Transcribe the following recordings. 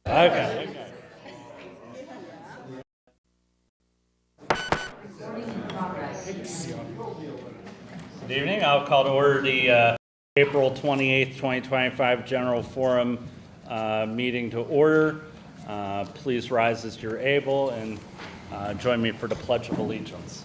Okay. Good evening. I'll call to order the April 28th, 2025 General Forum meeting to order. Please rise as you're able and join me for the Pledge of Allegiance.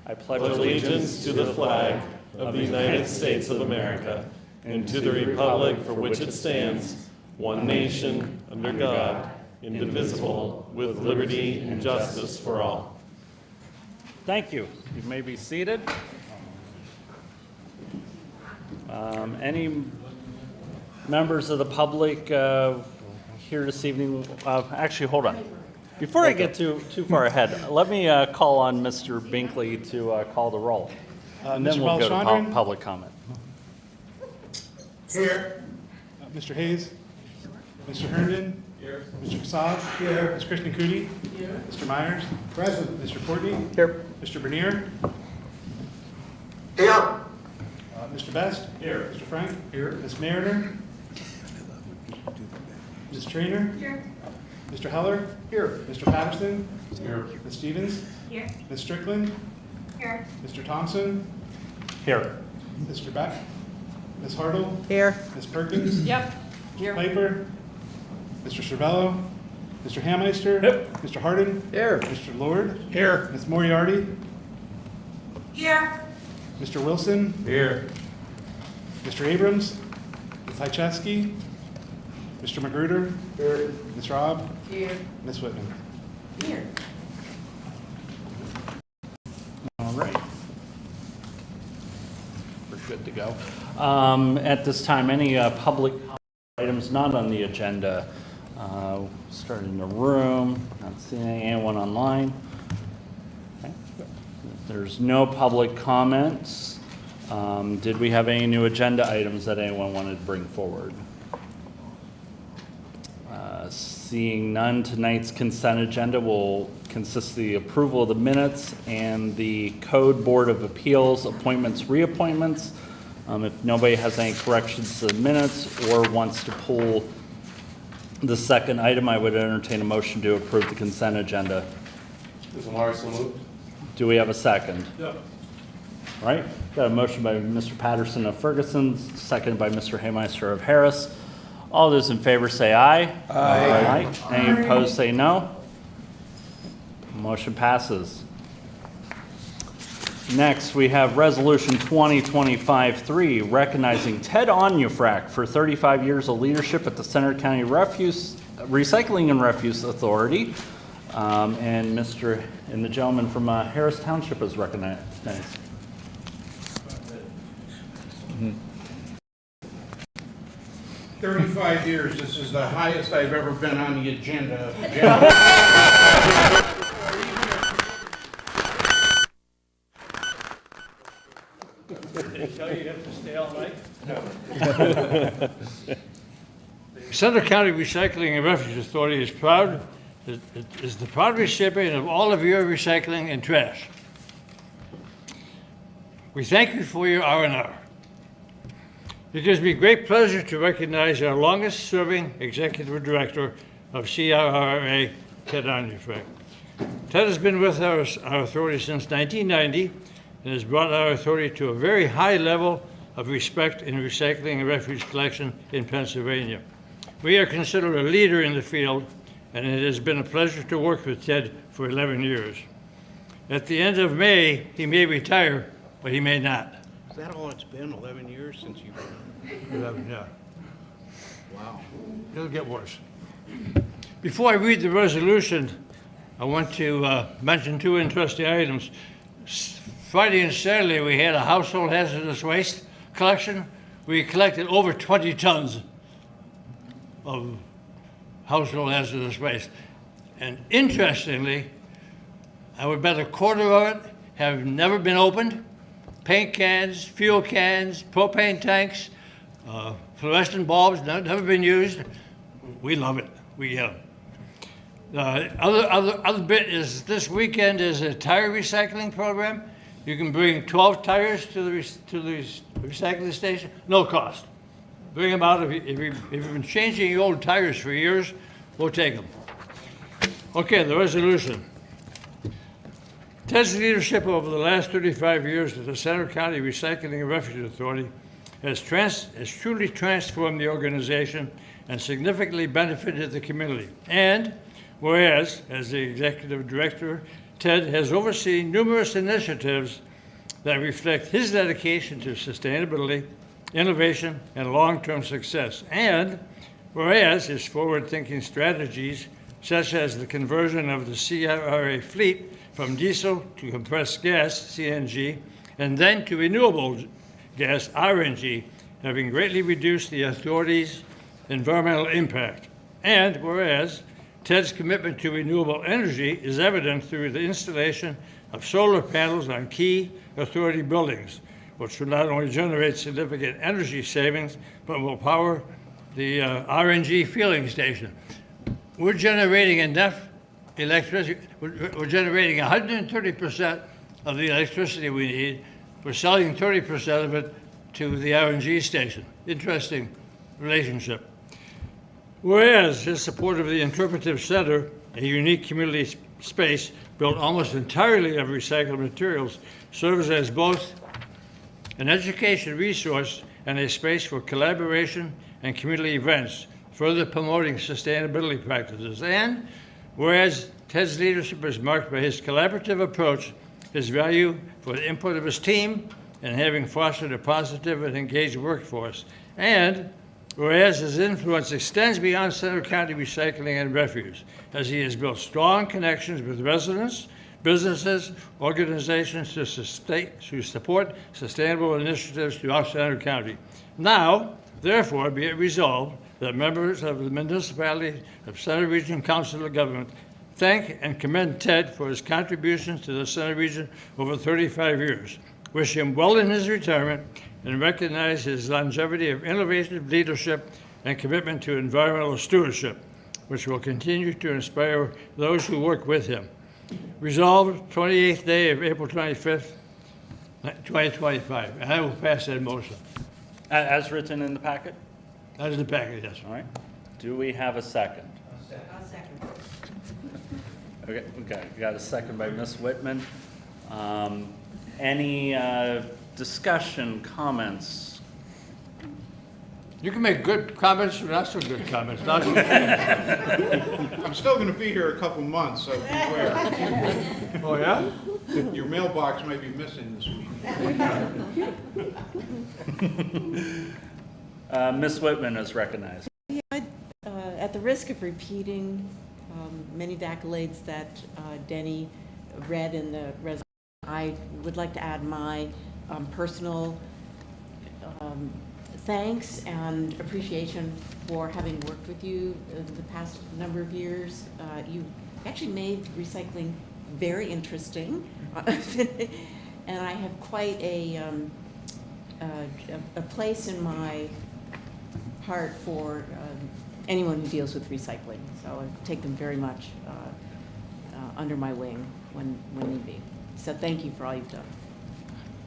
I pledge allegiance to the flag of the United States of America and to the republic for which it stands, one nation, under God, indivisible, with liberty and justice for all. Thank you. You may be seated. Any members of the public here this evening? Actually, hold on. Before I get too far ahead, let me call on Mr. Binkley to call the roll. And then we'll go to public comment. Here. Mr. Hayes. Mr. Herndon. Here. Mr. COG. Here. Ms. Krishnan Kuti. Here. Mr. Myers. Present. Mr. Courtney. Here. Mr. Bernier. Here. Mr. Best. Here. Mr. Frank. Here. Ms. Mariner. Ms. Trainer. Here. Mr. Heller. Here. Mr. Patterson. Here. Ms. Stevens. Here. Ms. Strickland. Here. Mr. Thompson. Here. Mr. Beck. Ms. Hartle. Here. Ms. Perkins. Yep. Mr. Piper. Mr. Cervello. Mr. Hammeister. Yep. Mr. Hardin. Here. Mr. Lord. Here. Ms. Moriarty. Here. Mr. Wilson. Here. Mr. Abrams. Ms. Hychetsky. Mr. Magruder. Here. Ms. Robb. Here. Ms. Whitman. Here. All right. We're good to go. At this time, any public items not on the agenda? Start in the room, not seeing anyone online. Okay. There's no public comments. Did we have any new agenda items that anyone wanted to bring forward? Seeing none, tonight's consent agenda will consist of the approval of the minutes and the Code Board of Appeals appointments, reappointments. If nobody has any corrections to the minutes or wants to pull the second item, I would entertain a motion to approve the consent agenda. Is Morrison moved? Do we have a second? Yep. All right, got a motion by Mr. Patterson of Ferguson, seconded by Mr. Hammeister of Harris. All those in favor say aye. Aye. Any opposed say no. Motion passes. Next, we have Resolution 2025-3 recognizing Ted Onufrak for 35 years of leadership at the Center County Recycling and Refuse Authority. And the gentleman from Harris Township is recognized. 35 years. This is the highest I've ever been on the agenda. Did they tell you you have to stay all night? Center County Recycling and Refuse Authority is the proud recipient of all of your recycling and trash. We thank you for your R&R. It gives me great pleasure to recognize our longest-serving Executive Director of CRRA, Ted Onufrak. Ted has been with our authority since 1990 and has brought our authority to a very high level of respect in recycling and refuse collection in Pennsylvania. We are considered a leader in the field, and it has been a pleasure to work with Ted for 11 years. At the end of May, he may retire, but he may not. Is that all it's been? 11 years since you've been on? 11, yeah. Wow. It'll get worse. Before I read the resolution, I want to mention two interesting items. Friday and Saturday, we had a household hazardous waste collection. We collected over 20 tons of household hazardous waste. And interestingly, I would bet a quarter of it have never been opened. Paint cans, fuel cans, propane tanks, fluorescent bulbs, never been used. We love it. Other bit is this weekend is a tire recycling program. You can bring 12 tires to the recycling station, no cost. bring them out. If you've been changing your old tires for years, we'll take them. Okay, the resolution. Ted's leadership over the last 35 years at the Center County Recycling and Refuse Authority has truly transformed the organization and significantly benefited the community. And whereas, as the executive director, Ted has overseen numerous initiatives that reflect his dedication to sustainability, innovation, and long-term success. And whereas his forward-thinking strategies, such as the conversion of the CRA fleet from diesel to compressed gas, CNG, and then to renewable gas, RNG, having greatly reduced the authority's environmental impact. And whereas Ted's commitment to renewable energy is evident through the installation of solar panels on key authority buildings, which will not only generate significant energy savings, but will power the RNG fueling station. We're generating enough electricity, we're generating 130% of the electricity we need. We're selling 30% of it to the RNG station. Interesting relationship. Whereas his support of the Interpretive Center, a unique community space built almost entirely of recycled materials, serves as both an education resource and a space for collaboration and community events, further promoting sustainability practices. And whereas Ted's leadership is marked by his collaborative approach, his value for the input of his team, and having fostered a positive and engaged workforce. And whereas his influence extends beyond Center County Recycling and Refuse, as he has built strong connections with residents, businesses, organizations to support sustainable initiatives throughout Center County. Now, therefore, be it resolved that members of the municipality of Center Region Council of Government thank and commend Ted for his contributions to the Center Region over 35 years. Wish him well in his retirement and recognize his longevity of innovative leadership and commitment to environmental stewardship, which will continue to inspire those who work with him. Resolved, 28th day of April 25th, 2025. And I will pass that motion. As written in the packet? That is the packet, yes. All right. Do we have a second? I'll second. Okay, we got a second by Ms. Whitman. Any discussion, comments? You can make good comments or not so good comments. I'm still going to be here a couple months, so beware. Oh, yeah? Your mailbox may be missing this week. Ms. Whitman is recognized. At the risk of repeating many of the accolades that Denny read in the resolution, I would like to add my personal thanks and appreciation for having worked with you the past number of years. You actually made recycling very interesting, and I have quite a place in my heart for anyone who deals with recycling. So I take them very much under my wing when need be. So thank you for all you've done.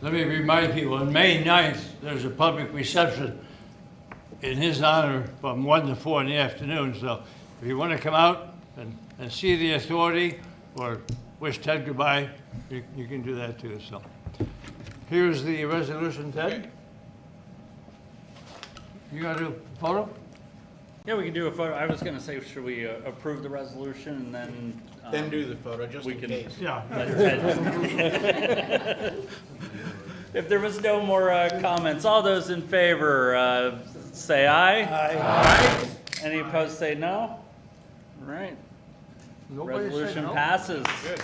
Let me remind people, on May 9th, there's a public reception in his honor from 1 to 4 in the afternoon. So if you want to come out and see the authority or wish Ted goodbye, you can do that too. So here's the resolution, Ted. You got to do a photo? Yeah, we can do a photo. I was going to say, should we approve the resolution and then... Then do the photo, just we in can- case. Yeah. let Ted- If there was no more comments, all those in favor say aye. Aye. Any opposed say no. All right. Nobody said Resolution no. passes. Good.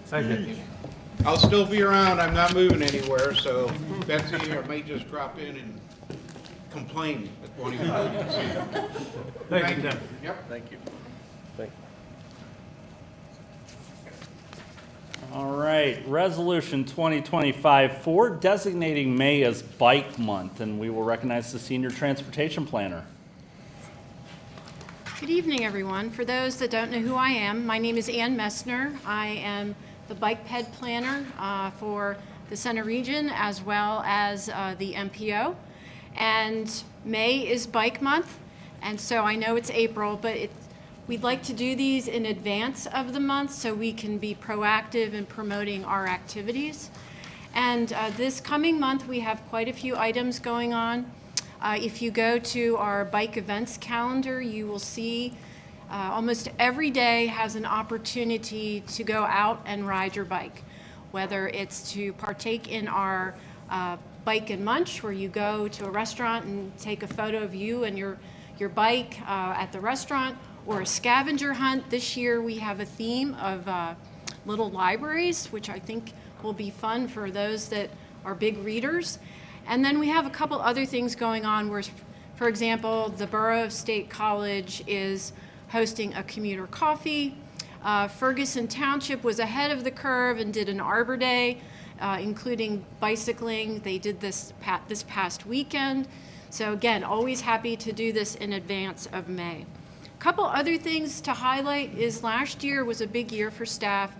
Thank you. I'll still be around. I'm not moving anywhere, so Betsy, I may just drop in and complain at one of your meetings. Thank you, Ted. Yep. Thank you. All right, Resolution 2025-4, designating May as Bike Month, and we will recognize the Senior Transportation Planner. Good evening, everyone. For those that don't know who I am, my name is Ann Messner. I am the bike ped planner for the Center Region as well as the MPO. And May is Bike Month, and so I know it's April, but we'd like to do these in advance of the month so we can be proactive in promoting our activities. And this coming month, we have quite a few items going on. If you go to our bike events calendar, you will see almost every day has an opportunity to go out and ride your bike, whether it's to partake in our bike and munch, where you go to a restaurant and take a photo of you and your bike at the restaurant, or a scavenger hunt. This year we have a theme of little libraries, which I think will be fun for those that are big readers. And then we have a couple other things going on where, for example, the Borough of State College is hosting a commuter coffee. Ferguson Township was ahead of the curve and did an Arbor Day, including bicycling. They did this past weekend. So again, always happy to do this in advance of May. A couple other things to highlight is last year was a big year for staff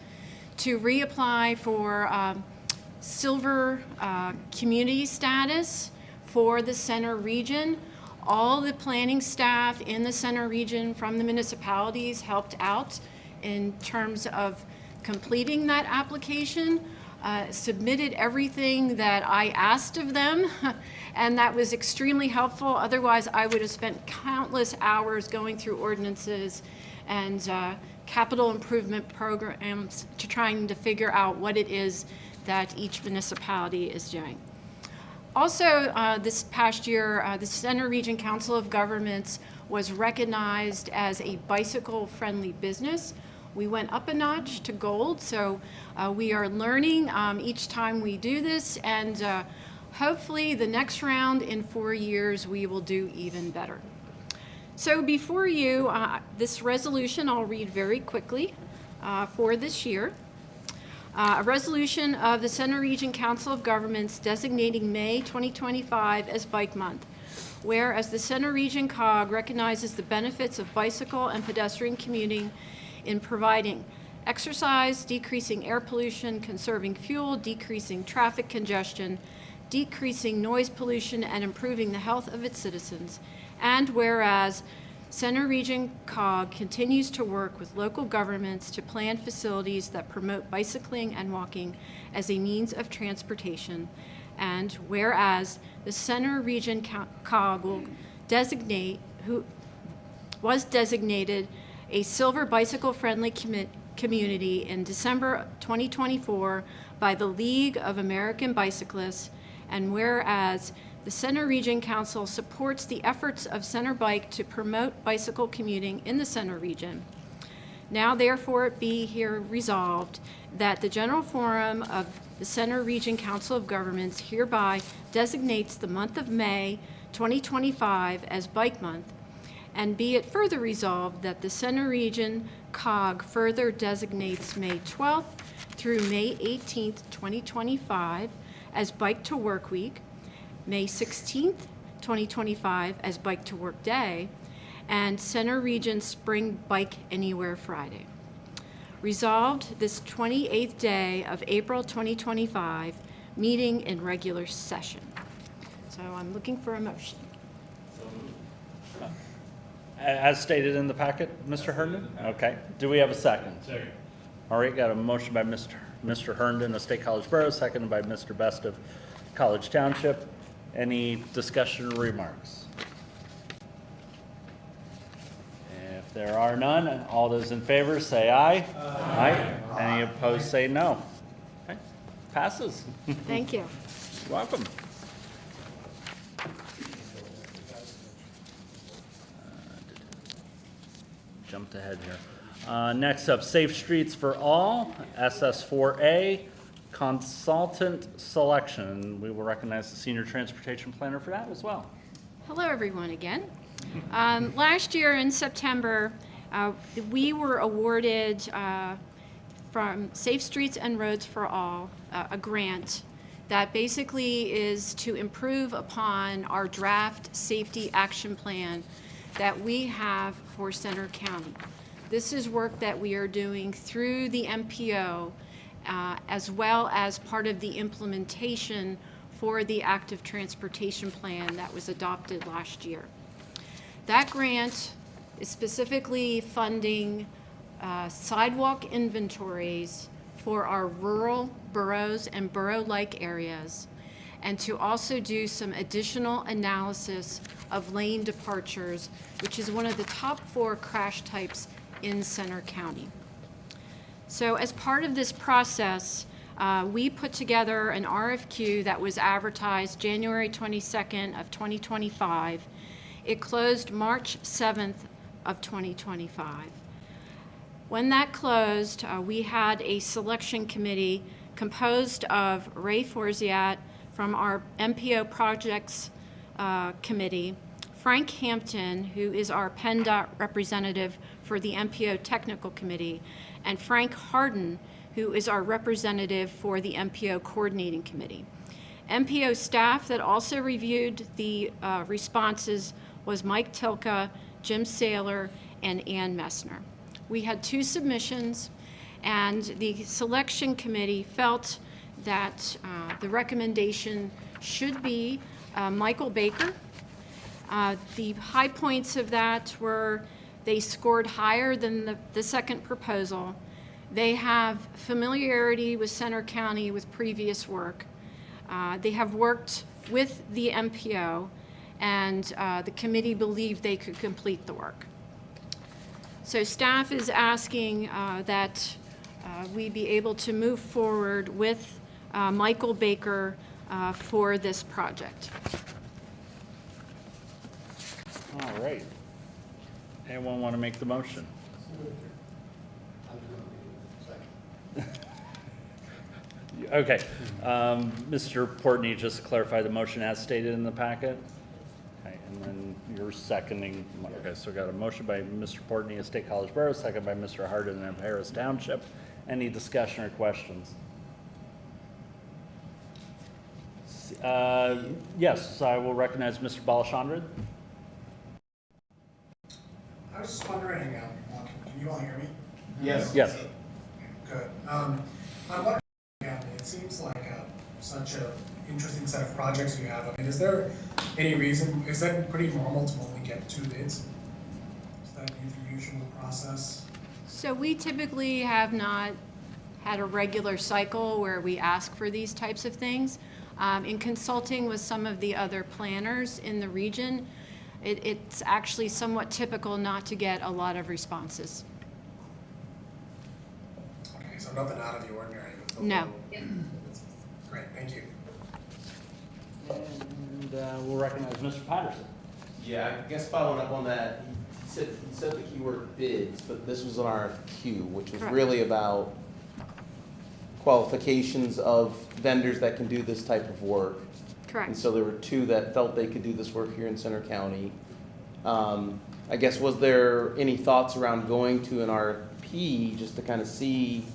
to reapply for silver community status for the Center Region. All the planning staff in the Center Region from the municipalities helped out in terms of completing that application, submitted everything that I asked of them, and that was extremely helpful. Otherwise, I would have spent countless hours going through ordinances and capital improvement programs to trying to figure out what it is that each municipality is doing. Also, this past year, the Center Region Council of Governments was recognized as a bicycle-friendly business. We went up a notch to gold, so we are learning each time we do this, and hopefully the next round in 4 years we will do even better. So before you, this resolution I'll read very quickly for this year. A resolution of the Center Region Council of Governments designating May 2025 as Bike Month, whereas the Center Region COG recognizes the benefits of bicycle and pedestrian commuting in providing exercise, decreasing air pollution, conserving fuel, decreasing traffic congestion, decreasing noise pollution, and improving the health of its citizens. And whereas Center Region COG continues to work with local governments to plan facilities that promote bicycling and walking as a means of transportation. And whereas the Center Region COG was designated a silver bicycle-friendly community in December 2024 by the League of American Bicyclists, and whereas the Center Region Council supports the efforts of Center Bike to promote bicycle commuting in the Center Region. Now therefore it be here resolved that the General Forum of the Center Region Council of Governments hereby designates the month of May 2025 as Bike Month, and be it further resolved that the Center Region COG further designates May 12th through May 18th, 2025 as Bike to Work Week, May 16th, 2025 as Bike to Work Day, and Center Region Spring Bike Anywhere Friday. Resolved this 28th day of April 2025, meeting in regular session. So I'm looking for a motion. As stated in the packet, Mr. Herndon? Okay. Do we have a second? Second. All right, got a motion by Mr. Herndon of State College Borough, seconded by Mr. Best of College Township. Any discussion or remarks? If there are none, all those in favor say aye. Aye. Any opposed say no. Okay. Passes. Thank you. You're welcome. Jumped ahead here. Next up, Safe Streets for All, SS4A, consultant selection. We will recognize the senior transportation planner for that as well. Hello, everyone, again. Last year in September, we were awarded from Safe Streets and Roads for All a grant that basically is to improve upon our draft safety action plan that we have for Center County. This is work that we are doing through the MPO, as well as part of the implementation for the active transportation plan that was adopted last year. That grant is specifically funding sidewalk inventories for our rural boroughs and borough-like areas, and to also do some additional analysis of lane departures, which is one of the top 4 crash types in Center County. So as part of this process, we put together an RFQ that was advertised January 22nd of 2025. It closed March 7th of 2025. When that closed, we had a selection committee composed of Ray Forziat from our MPO projects committee, Frank Hampton, who is our PennDOT representative for the MPO technical committee, and Frank Harden, who is our representative for the MPO coordinating committee. MPO staff that also reviewed the responses was Mike Tilka, Jim Saylor, and Ann Messner. We had 2 submissions, and the selection committee felt that the recommendation should be Michael Baker. The high points of that were they scored higher than the second proposal. They have familiarity with Center County with previous work. They have worked with the MPO, and the committee believed they could complete the work. So staff is asking that we be able to move forward with Michael Baker for this project. All right. Anyone want to make the motion? Okay. Mr. Portney, just to clarify the motion as stated in the packet. Okay, and then you're seconding. Okay, so we got a motion by Mr. Portney of State College Borough, second by Mr. Harden of Harris Township. Any discussion or questions? Yes, I will recognize Mr. Balachandran. I was just wondering, can you all hear me? Yes. Good. I'm wondering, it seems like such an interesting set of projects you have. I mean, is there any reason, is that pretty normal to only get 2 bids? Is that the usual process? So we typically have not had a regular cycle where we ask for these types of things. In consulting with some of the other planners in the region, it's actually somewhat typical not to get a lot of responses. Okay, so nothing out of the ordinary. With the No. Great, thank you. And we'll recognize Mr. Patterson. Yeah, I guess following up on that, he said the keyword bids, but this was an RFQ, which was Correct. really about qualifications of vendors that can do this type of work. Correct. And so there were 2 that felt they could do this work here in Center County. I guess, was there any thoughts around going to an RFP just to kind of see?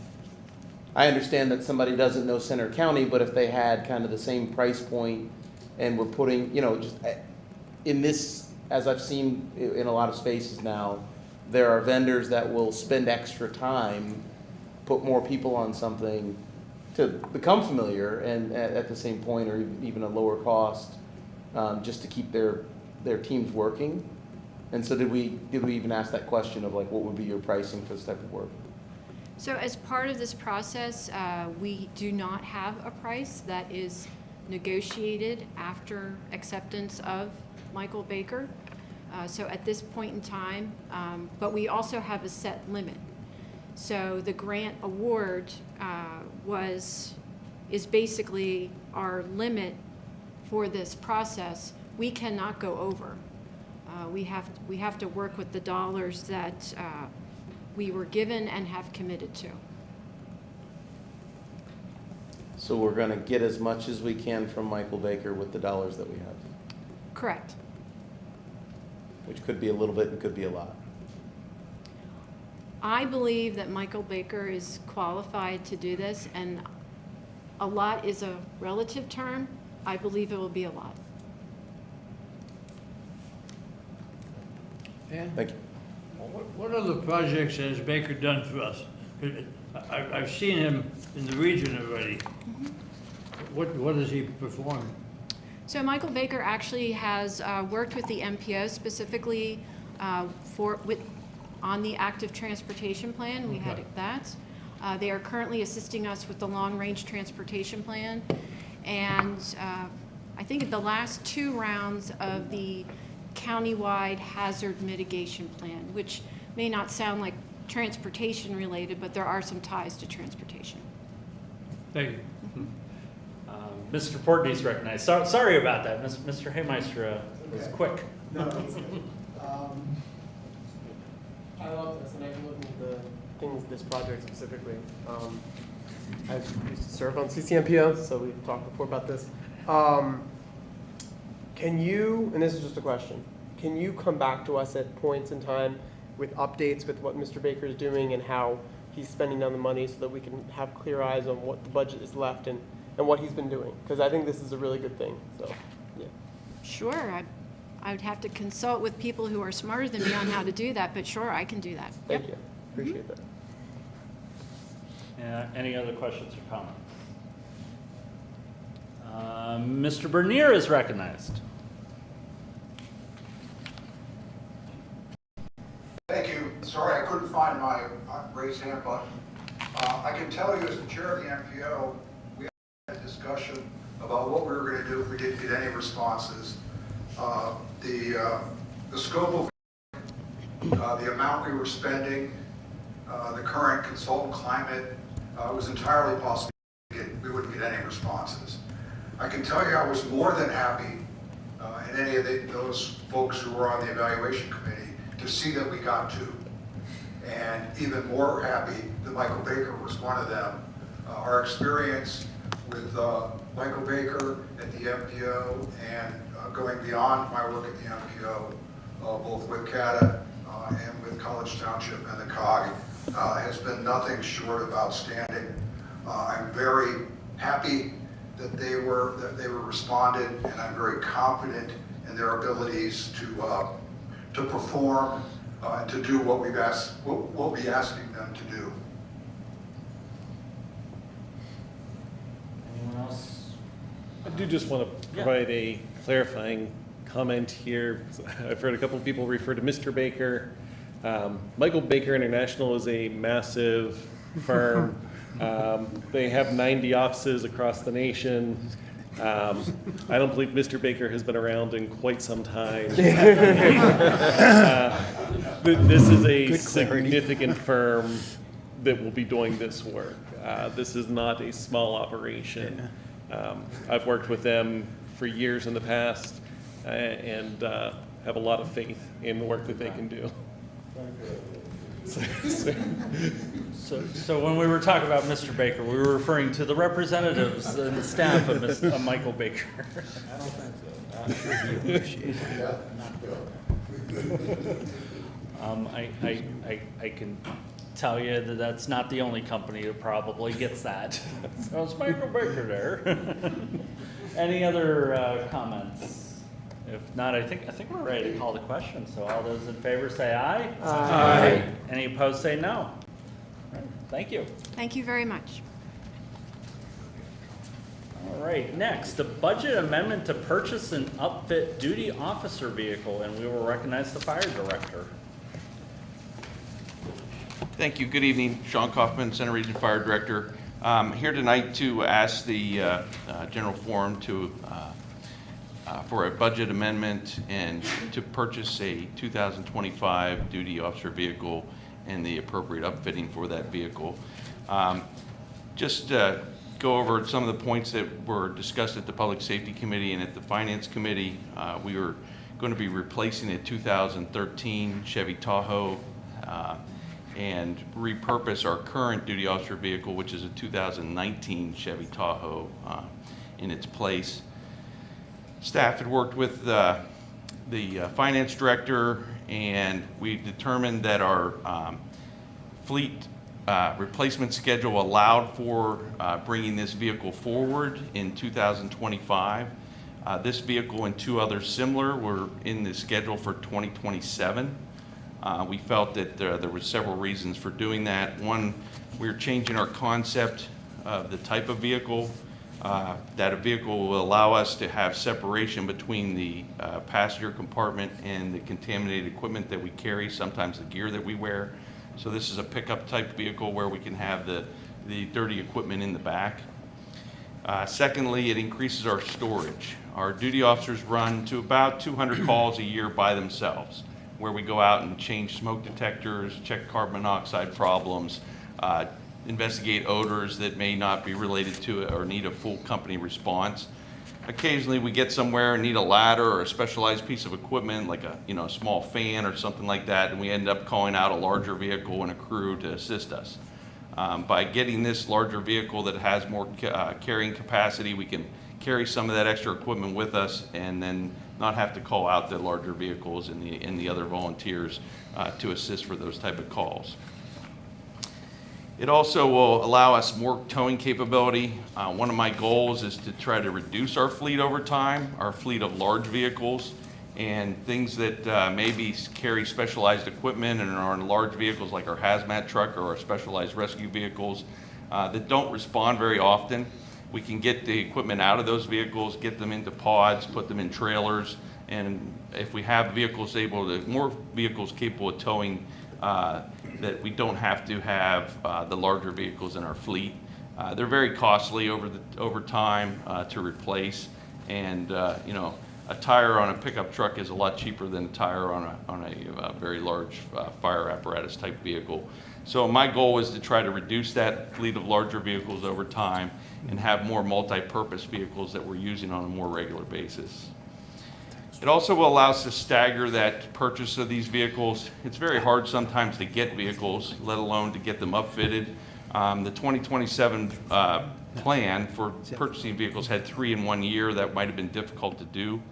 I understand that somebody doesn't know Center County, but if they had kind of the same price point and we're putting, just in this, as I've seen in a lot of spaces now, there are vendors that will spend extra time, put more people on something to become familiar and at the same point or even a lower cost, just to keep their teams working. And so did we even ask that question of like, what would be your pricing for this type of work? So as part of this process, we do not have a price that is negotiated after acceptance of Michael Baker. So at this point in time, but we also have a set limit. So the grant award is basically our limit for this process. We cannot go over. We have to work with the dollars that we were given and have committed to. So we're going to get as much as we can from Michael Baker with the dollars that we have, Correct. which could be a little bit and could be a lot. I believe that Michael Baker is qualified to do this, and a lot is a relative term. I believe it will be a lot. Thank you. What other projects has Baker done for us? I've seen him in the region already. What has he performed? So Michael Baker actually has worked with the MPO specifically on the active transportation plan. We had that. They are currently assisting us with the long-range transportation plan. And I think the last 2 rounds of the countywide hazard mitigation plan, which may not sound like transportation related, but there are some ties to transportation. Thank you. Mr. Portney's recognized. Sorry about that. Mr. Haymeister was quick. No, it's okay. I love this, and I can look into the things, this project specifically. I used to serve on CCMPO, so we've talked before about this. Can you, and this is just a question, can you come back to us at points in time with updates with what Mr. Baker is doing and how he's spending down the money so that we can have clear eyes on what the budget is left and what he's been doing? Because I think this is a really good thing, so, yeah. Sure, I would have to consult with people who are smarter than me on how to do that, but sure, I can do that. Thank you. Appreciate that. Any other questions or comments? Mr. Bernier is recognized. Thank you. Sorry, I couldn't find my raised hand button. I can tell you as the chair of the MPO, we had a discussion about what we were going to do if we didn't get any responses. The scope of the amount we were spending, the current consultant climate, was entirely possible we wouldn't get any responses. I can tell you I was more than happy, and any of those folks who were on the evaluation committee, to see that we got 2. And even more happy that Michael Baker was one of them. Our experience with Michael Baker at the MPO and going beyond my work at the MPO, both with CATA and with College Township and the COG, has been nothing short of outstanding. I'm very happy that they were responded, and I'm very confident in their abilities to perform and to do what we're asking them to do. Anyone else? I do just want to provide a clarifying comment here. I've heard a couple of people refer to Mr. Baker. Michael Baker International is a massive firm. They have 90 offices across the nation. I don't believe Mr. Baker has been around in quite some time. This is a significant firm that will be doing this work. This is not a small operation. I've worked with them for years in the past and have a lot of faith in the work that they can do. So when we were talking about Mr. Baker, we were referring to the representatives and the staff of Michael Baker. I don't think so. I can tell you that that's not the only company that probably gets that. So it's Michael Baker there. Any other comments? If not, I think we're ready to call the question. So all those in favor say aye. Aye. Any opposed say no. All right, thank you. Thank you very much. All right, next, a budget amendment to purchase an upfit duty officer vehicle, and we will recognize the fire director. Thank you. Good evening. Sean Kaufman, Center Region Fire Director. Here tonight to ask the General Forum for a budget amendment and to purchase a 2025 duty officer vehicle and the appropriate upfitting for that vehicle. Just go over some of the points that were discussed at the Public Safety Committee and at the Finance Committee. We were going to be replacing a 2013 Chevy Tahoe and repurpose our current duty officer vehicle, which is a 2019 Chevy Tahoe, in its place. Staff had worked with the finance director, and we determined that our fleet replacement schedule allowed for bringing this vehicle forward in 2025. This vehicle and 2 others similar were in the schedule for 2027. We felt that there were several reasons for doing that. One, we were changing our concept of the type of vehicle, that a vehicle will allow us to have separation between the passenger compartment and the contaminated equipment that we carry, sometimes the gear that we wear. So this is a pickup type vehicle where we can have the dirty equipment in the back. Secondly, it increases our storage. Our duty officers run to about 200 calls a year by themselves, where we go out and change smoke detectors, check carbon monoxide problems, investigate odors that may not be related to it or need a full company response. Occasionally we get somewhere and need a ladder or a specialized piece of equipment like a small fan or something like that, and we end up calling out a larger vehicle and a crew to assist us. By getting this larger vehicle that has more carrying capacity, we can carry some of that extra equipment with us and then not have to call out the larger vehicles and the other volunteers to assist for those type of calls. It also will allow us more towing capability. One of my goals is to try to reduce our fleet over time, our fleet of large vehicles and things that maybe carry specialized equipment and are in large vehicles like our hazmat truck or our specialized rescue vehicles that don't respond very often. We can get the equipment out of those vehicles, get them into pods, put them in trailers, and if we have vehicles more vehicles capable of towing, that we don't have to have the larger vehicles in our fleet. They're very costly over time to replace, and a tire on a pickup truck is a lot cheaper than a tire on a very large fire apparatus type vehicle. So my goal is to try to reduce that fleet of larger vehicles over time and have more multi-purpose vehicles that we're using on a more regular basis. It also will allow us to stagger that purchase of these vehicles. It's very hard sometimes to get vehicles, let alone to get them upfitted. The 2027 plan for purchasing vehicles had 3 in 1 year. That might have been difficult to do.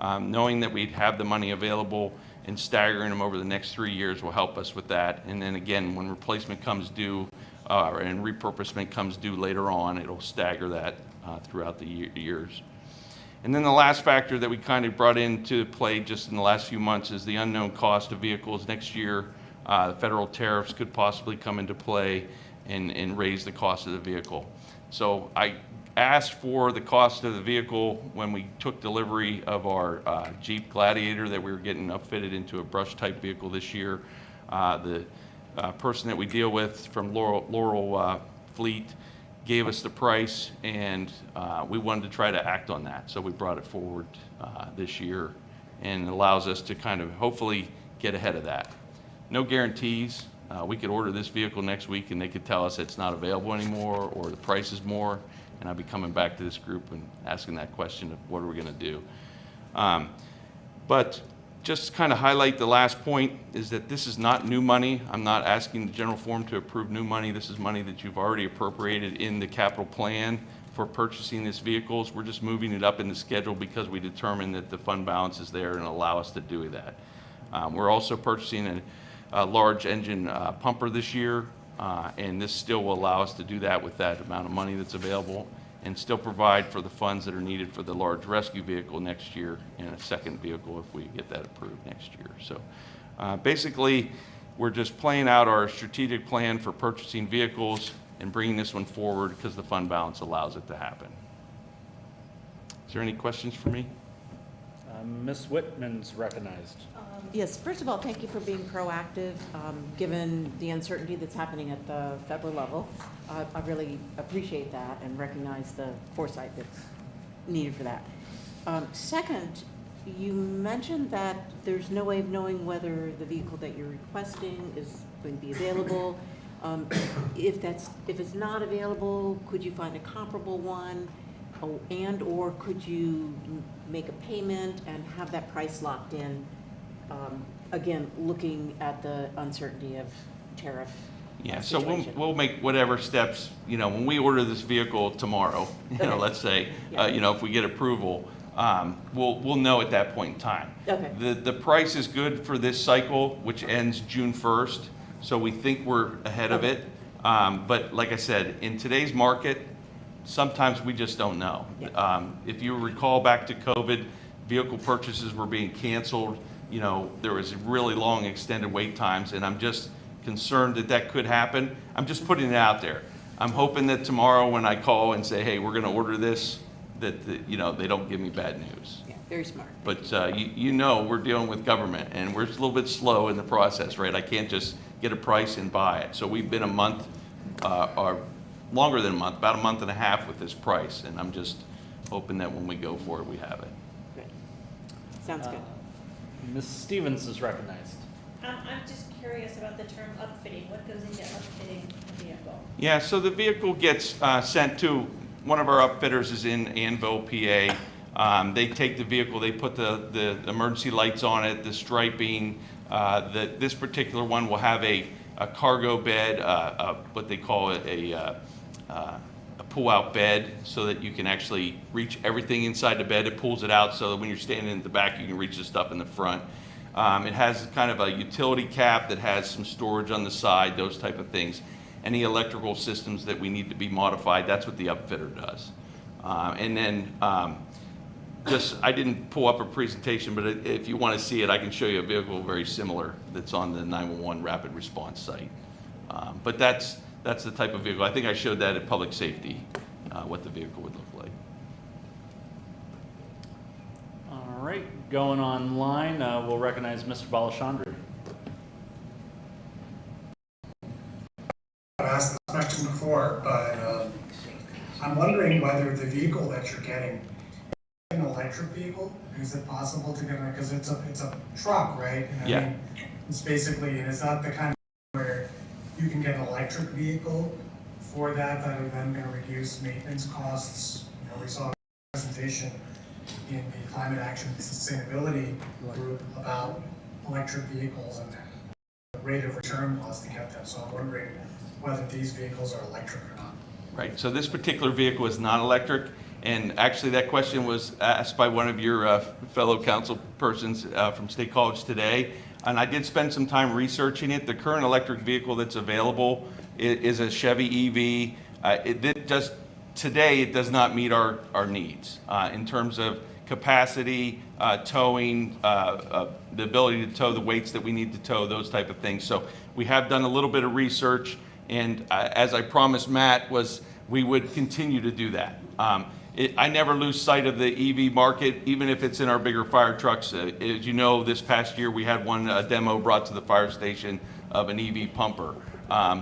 Knowing that we'd have the money available and staggering them over the next 3 years will help us with that. And then again, when replacement comes due and repurposement comes due later on, it'll stagger that throughout the years. And then the last factor that we kind of brought into play just in the last few months is the unknown cost of vehicles. Next year, federal tariffs could possibly come into play and raise the cost of the vehicle. So I asked for the cost of the vehicle when we took delivery of our Jeep Gladiator that we were getting upfitted into a brush type vehicle this year. The person that we deal with from Laurel Fleet gave us the price, and we wanted to try to act on that. So we brought it forward this year, and it allows us to kind of hopefully get ahead of that. No guarantees. We could order this vehicle next week and they could tell us it's not available anymore or the price is more, and I'll be coming back to this group and asking that question of what are we going to do. But just to kind of highlight the last point is that this is not new money. I'm not asking the general forum to approve new money. This is money that you've already appropriated in the capital plan for purchasing these vehicles. We're just moving it up in the schedule because we determined that the fund balance is there and allow us to do that. We're also purchasing a large engine pumper this year, and this still will allow us to do that with that amount of money that's available and still provide for the funds that are needed for the large rescue vehicle next year and a second vehicle if we get that approved next year. So basically, we're just playing out our strategic plan for purchasing vehicles and bringing this one forward because the fund balance allows it to happen. Is there any questions for me? Ms. Whitman's recognized. Yes, first of all, thank you for being proactive, given the uncertainty that's happening at the federal level. I really appreciate that and recognize the foresight that's needed for that. Second, you mentioned that there's no way of knowing whether the vehicle that you're requesting is going to be available. If it's not available, could you find a comparable one? Or could you make a payment and have that price locked in? Again, looking at the uncertainty of tariff. Yeah, so situation. we'll make whatever steps, when we order this vehicle tomorrow, Okay. let's say, Yeah. if we get approval, we'll know at that point in time. Okay. The price is good for this cycle, which ends June 1st, so we think we're ahead of it. But like I said, in today's market, sometimes we just don't know. Yeah. If you recall back to COVID, vehicle purchases were being canceled. you know, there was really long extended wait times, and I'm just concerned that that could happen. I'm just putting it out there. I'm hoping that tomorrow when I call and say, hey, we're going to order this, that, you know, they don't give me bad news. Yeah, very smart. But you know, we're dealing with government, and we're a little bit slow in the process, right? I can't just get a price and buy it. So we've been a month, or longer than a month, about a month and a half with this price, and I'm just hoping that when we go for it, we have it. Good. Sounds good. Ms. Stevens is recognized. I'm just curious about the term upfitting. What goes into upfitting a vehicle? Yeah, so the vehicle gets sent to, one of our upfitters is in Annville, PA. They take the vehicle, they put the emergency lights on it, the striping. This particular one will have a cargo bed, what they call a pull-out bed, so that you can actually reach everything inside the bed. It pulls it out so that when you're standing in the back, you can reach the stuff in the front. It has kind of a utility cap that has some storage on the side, those type of things. Any electrical systems that we need to be modified, that's what the upfitter does. And then I didn't pull up a presentation, but if you want to see it, I can show you a vehicle very similar that's on the 911 rapid response site. But that's the type of vehicle. I think I showed that at public safety, what the vehicle would look like. All right, going online, we'll recognize Mr. Balachandri. I've asked this question before, but I'm wondering whether the vehicle that you're getting is an electric vehicle. Is it possible to get one? Because it's a truck, right? And Yeah. I mean, it's basically, and is that the kind of where you can get an electric vehicle for that are then going to reduce maintenance costs? You know, we saw a presentation in the Climate Action and Sustainability group about electric vehicles and the rate of return cost to get them. So I'm wondering whether these vehicles are electric or not. Right, so this particular vehicle is not electric, and actually that question was asked by one of your fellow council persons from State College today, and I did spend some time researching it. The current electric vehicle that's available is a Chevy EV. Today it does not meet our needs in terms of capacity, towing, the ability to tow the weights that we need to tow, those type of things. So we have done a little bit of research, and as I promised Matt, we would continue to do that. I never lose sight of the EV market, even if it's in our bigger fire trucks. As you know, this past year we had a demo brought to the fire station of an EV pumper.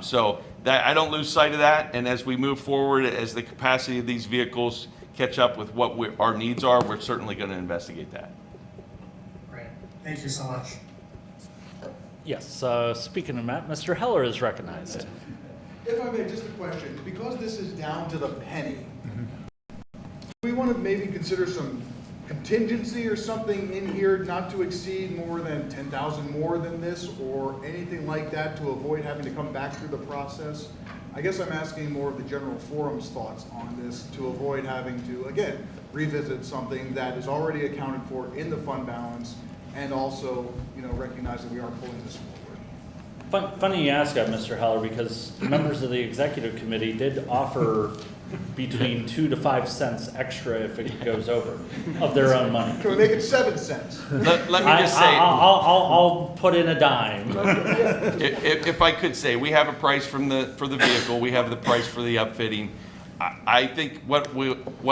So that I don't lose sight of that, and as we move forward, as the capacity of these vehicles catch up with what our needs are, we're certainly going to investigate that. Great. Thank you so much. Yes, speaking of Matt, Mr. Heller is recognized. If I may, just a question. Because this is down to the penny, do we want to maybe consider some contingency or something in here not to exceed more than 10,000 more than this or anything like that to avoid having to come back through the process? I guess I'm asking more of the general forum's thoughts on this to avoid having to, again, revisit something that is already accounted for in the fund balance and also, you know, recognize that we are pulling this forward. Funny you ask that, Mr. Heller, because members of the executive committee did offer between 2 to 5 cents extra if it goes over of their own money. Can we make it 7 cents? Let me just say, I'll put in a dime. if I could say, we have a price for the vehicle. We have the price for the upfitting. I think what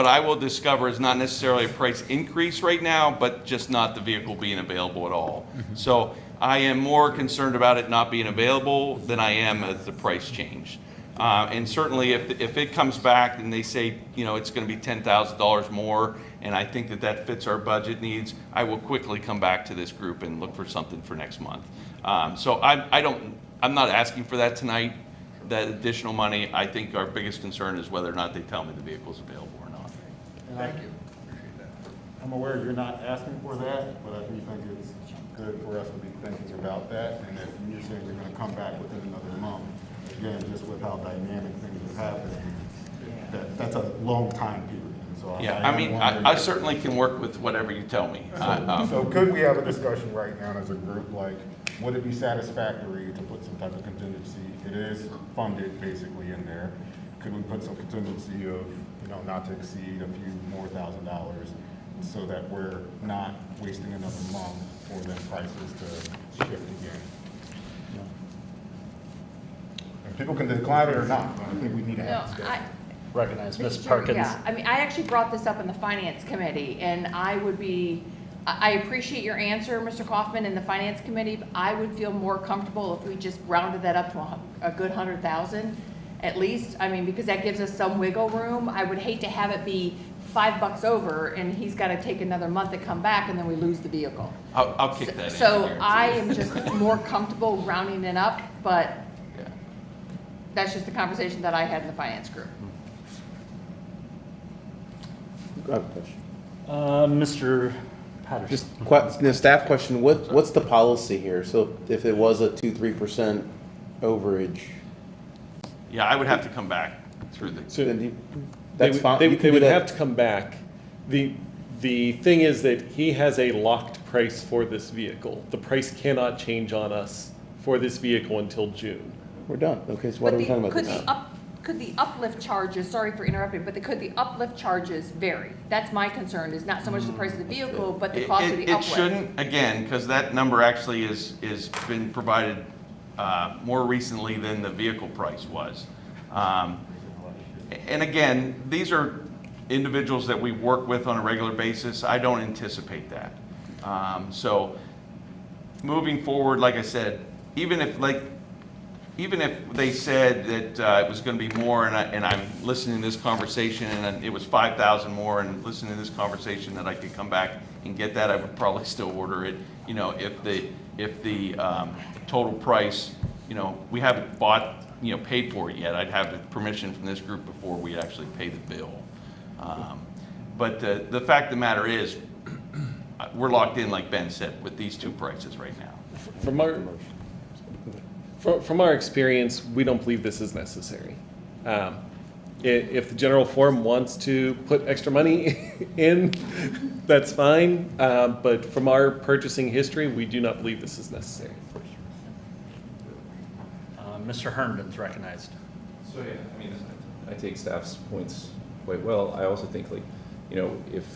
I will discover is not necessarily a price increase right now, but just not the vehicle being available at all. So I am more concerned about it not being available than I am at the price change. And certainly if it comes back and they say, you know, it's going to be $10,000 more, and I think that fits our budget needs, I will quickly come back to this group and look for something for next month. So I'm not asking for that tonight, that additional money. I think our biggest concern is whether or not they tell me the vehicle's available or not. Thank you. Appreciate that. I'm aware you're not asking for that, but I do think it's good for us to be thinking about that. And if you're saying you're going to come back within another month, again, just with how dynamic things are happening, that's a long time period. So Yeah, I mean, I certainly can work with whatever you tell me. So could we have a discussion right now as a group, like, would it be satisfactory to put some type of contingency? It is funded basically in there. Could we put some contingency of, you know, not to exceed a few more $1,000 so that we're not wasting another month for them prices to shift again. And people can decline it or not, but I think we need to have a discussion. Recognize Ms. Mr. Perkins. Yeah, I mean, I actually brought this up in the finance committee, and I appreciate your answer, Mr. Kaufman, in the finance committee, but I would feel more comfortable if we just rounded that up to a good 100,000 at least. I mean, because that gives us some wiggle room. I would hate to have it be $5 over and he's got to take another month to come back and then we lose the vehicle. I'll kick that in. So here. I am just more comfortable rounding it up, but Yeah. that's just the conversation that I had in the finance group. I have a question. Mr. Patterson. Just the staff question, what's the policy here? So if it was a 2-3% overage, Yeah, I would have to come back through the. then that's fine. They You can would do that. have to come back. The thing is that he has a locked price for this vehicle. The price cannot change on us for this vehicle until June. We're done. Okay, so what are we talking about this? Could the uplift charges, sorry for interrupting, but could the uplift charges vary? That's my concern, is not so much the price of the vehicle, but the cost of the It uplift. shouldn't, again, because that number actually is been provided more recently than the vehicle price was. And again, these are individuals that we work with on a regular basis. I don't anticipate that. So moving forward, like I said, even if they said that it was going to be more, and I'm listening to this conversation, and it was 5,000 more, and listening to this conversation that I could come back and get that, I would probably still order it. You know, if the total price, you know, we haven't bought, you know, paid for it yet. I'd have the permission from this group before we actually pay the bill. But the fact of the matter is, we're locked in, like Ben said, with these two prices right now. From our experience, we don't believe this is necessary. If the general forum wants to put extra money in, that's fine. But from our purchasing history, we do not believe this is necessary. Mr. Herndon's recognized. So yeah, I mean, I take staff's points quite well. I also think, like, you know, if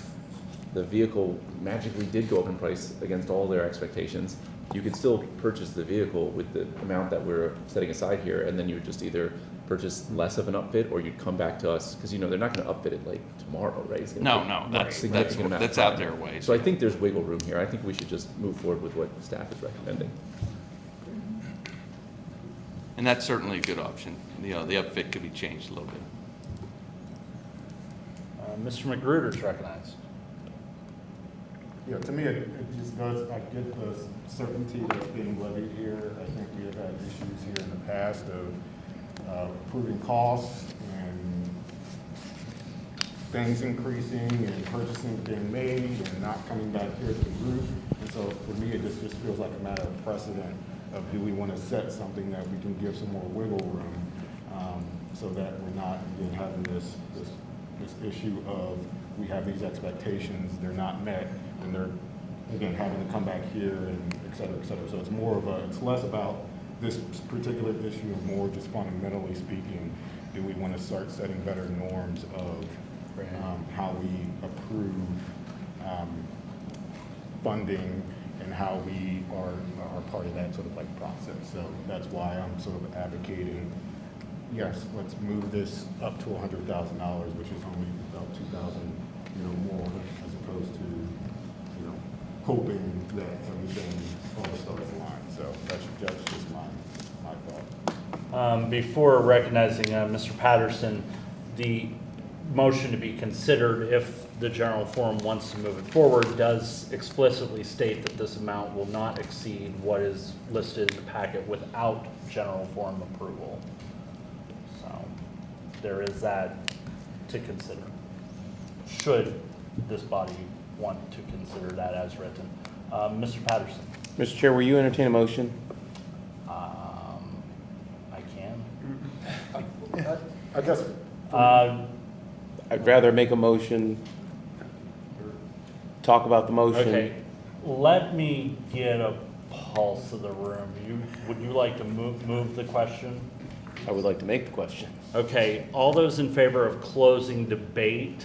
the vehicle magically did go up in price against all their expectations, you could still purchase the vehicle with the amount that we're setting aside here, and then you would just either purchase less of an upfit, or you'd come back to us, because, you know, they're not going to upfit it like tomorrow, right? It's gonna take a significant amount of that's out time. there ways. So I think there's wiggle room here. I think we should just move forward with what staff is recommending. And that's certainly a good option. You know, the upfit could be changed a little bit. Mr. Magruder's recognized. Yeah, to me, it just does, I get the certainty that's being levied here. I think we have had issues here in the past of approving costs and things increasing and purchasing being made and not coming back here to the group. And so for me, it just feels like a matter of precedent of, do we want to set something that we can give some more wiggle room, so that we're not, again, having this issue of, we have these expectations, they're not met, and they're, again, having to come back here and et cetera, et cetera. So it's more of it's less about this particular issue, and more just fundamentally speaking, do we want to start setting better norms of how we approve funding and how we are part of that sort of like process. So that's why I'm sort of advocating, yes, let's move this up to $100,000, which is only about 2,000, you know, more, as opposed to, you know, hoping that everything all starts aligned. So that's just my thought. Before recognizing Mr. Patterson, the motion to be considered, if the general forum wants to move it forward, does explicitly state that this amount will not exceed what is listed in the packet without general forum approval. So there is that to consider, should this body want to consider that as written. Mr. Patterson. Mr. Chair, will you entertain a motion? I can. I guess. I'd rather make a motion, talk about the motion. Okay, let me get a pulse of the room. Would you like to move the question? I would like to make the question. Okay, all those in favor of closing debate,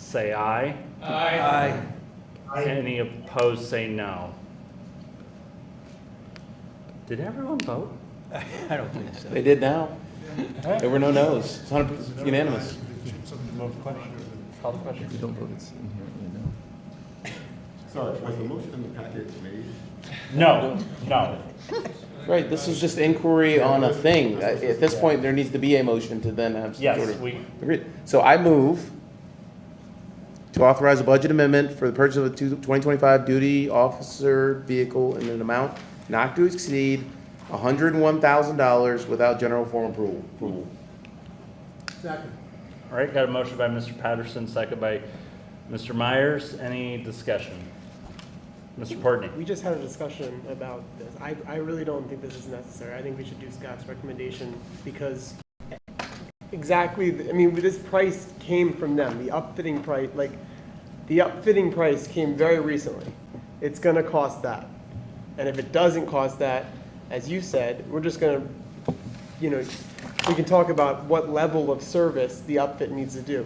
say aye. Aye. Any opposed, say no. Did everyone vote? I don't think so. They did now. There were no no's. It's 100% unanimous. Call the question. If you don't vote, it's inherently no. Sorry, was the motion in the packet made? No, no. Right, this is just inquiry on a thing. At this point, there needs to be a motion to then have some Yes, sort of. we- Agreed. So I move to authorize a budget amendment for the purchase of a 2025 duty officer vehicle in an amount not to exceed $101,000 without general form approval. Second. All right, got a motion by Mr. Patterson, second by Mr. Myers. Any discussion? Mr. Portney? We just had a discussion about this. I really don't think this is necessary. I think we should do Scott's recommendation because exactly, I mean, this price came from them. The upfitting price, like, the upfitting price came very recently. It's gonna cost that. And if it doesn't cost that, as you said, we're just gonna, you know, we can talk about what level of service the upfit needs to do.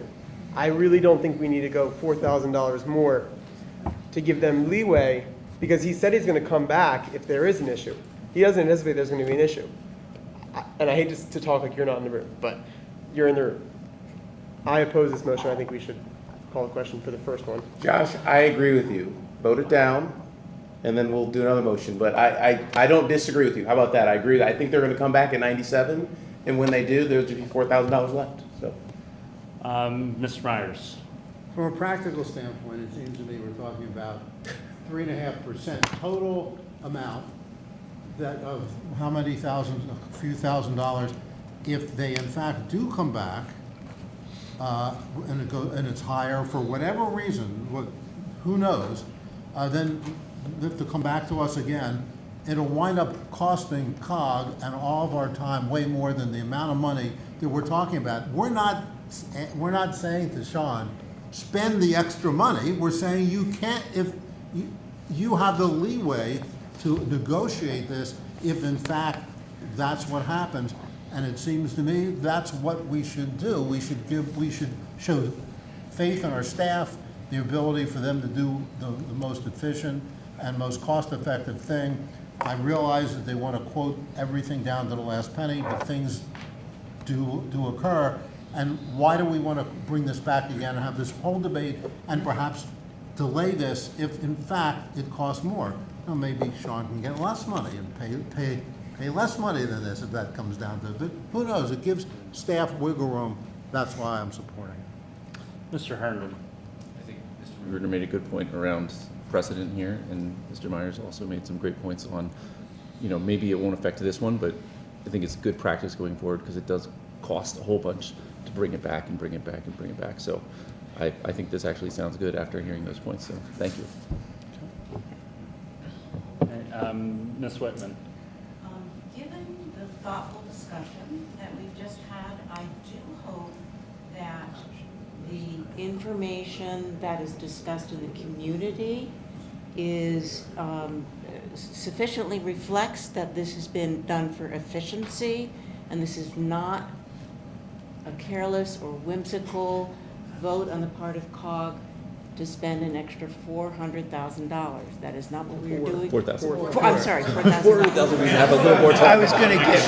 I really don't think we need to go $4,000 more to give them leeway, because he said he's gonna come back if there is an issue. He doesn't anticipate there's gonna be an issue. And I hate just to talk like you're not in the room, but you're in the room. I oppose this motion. I think we should call a question for the first one. Josh, I agree with you. Vote it down, and then we'll do another motion. But I don't disagree with you. How about that? I agree. I think they're gonna come back at 97, and when they do, there'll be $4,000 left, so. Mr. Myers? From a practical standpoint, it seems to me we're talking about 3.5% total amount that of how many thousands, a few $1,000s, if they in fact do come back, and it's higher for whatever reason, who knows, then they have to come back to us again. It'll wind up costing COG and all of our time way more than the amount of money that we're talking about. We're not saying to Sean, spend the extra money. We're saying you can't, if you have the leeway to negotiate this if in fact that's what happens. And it seems to me that's what we should do. We should show faith in our staff, the ability for them to do the most efficient and most cost-effective thing. I realize that they want to quote everything down to the last penny, but things do occur. And why do we want to bring this back again and have this whole debate and perhaps delay this if in fact it costs more? Well, maybe Sean can get less money and pay less money than this if that comes down to it. But who knows? It gives staff wiggle room. That's why I'm supporting it. Mr. Herndon? I think Mr. Ruder made a good point around precedent here, and Mr. Myers also made some great points on, maybe it won't affect this one, but I think it's good practice going forward because it does cost a whole bunch to bring it back and bring it back and bring it back. So I think this actually sounds good after hearing those points, so thank you. Ms. Whitman? Given the thoughtful discussion that we've just had, I do hope that the information that is discussed in the community is sufficiently reflects that this has been done for efficiency, and this is not a careless or whimsical vote on the part of COG to spend an extra $400,000. That is not what we are doing. 4,000. I'm sorry, $4,000. 4,000, we have a little more time. I was going to get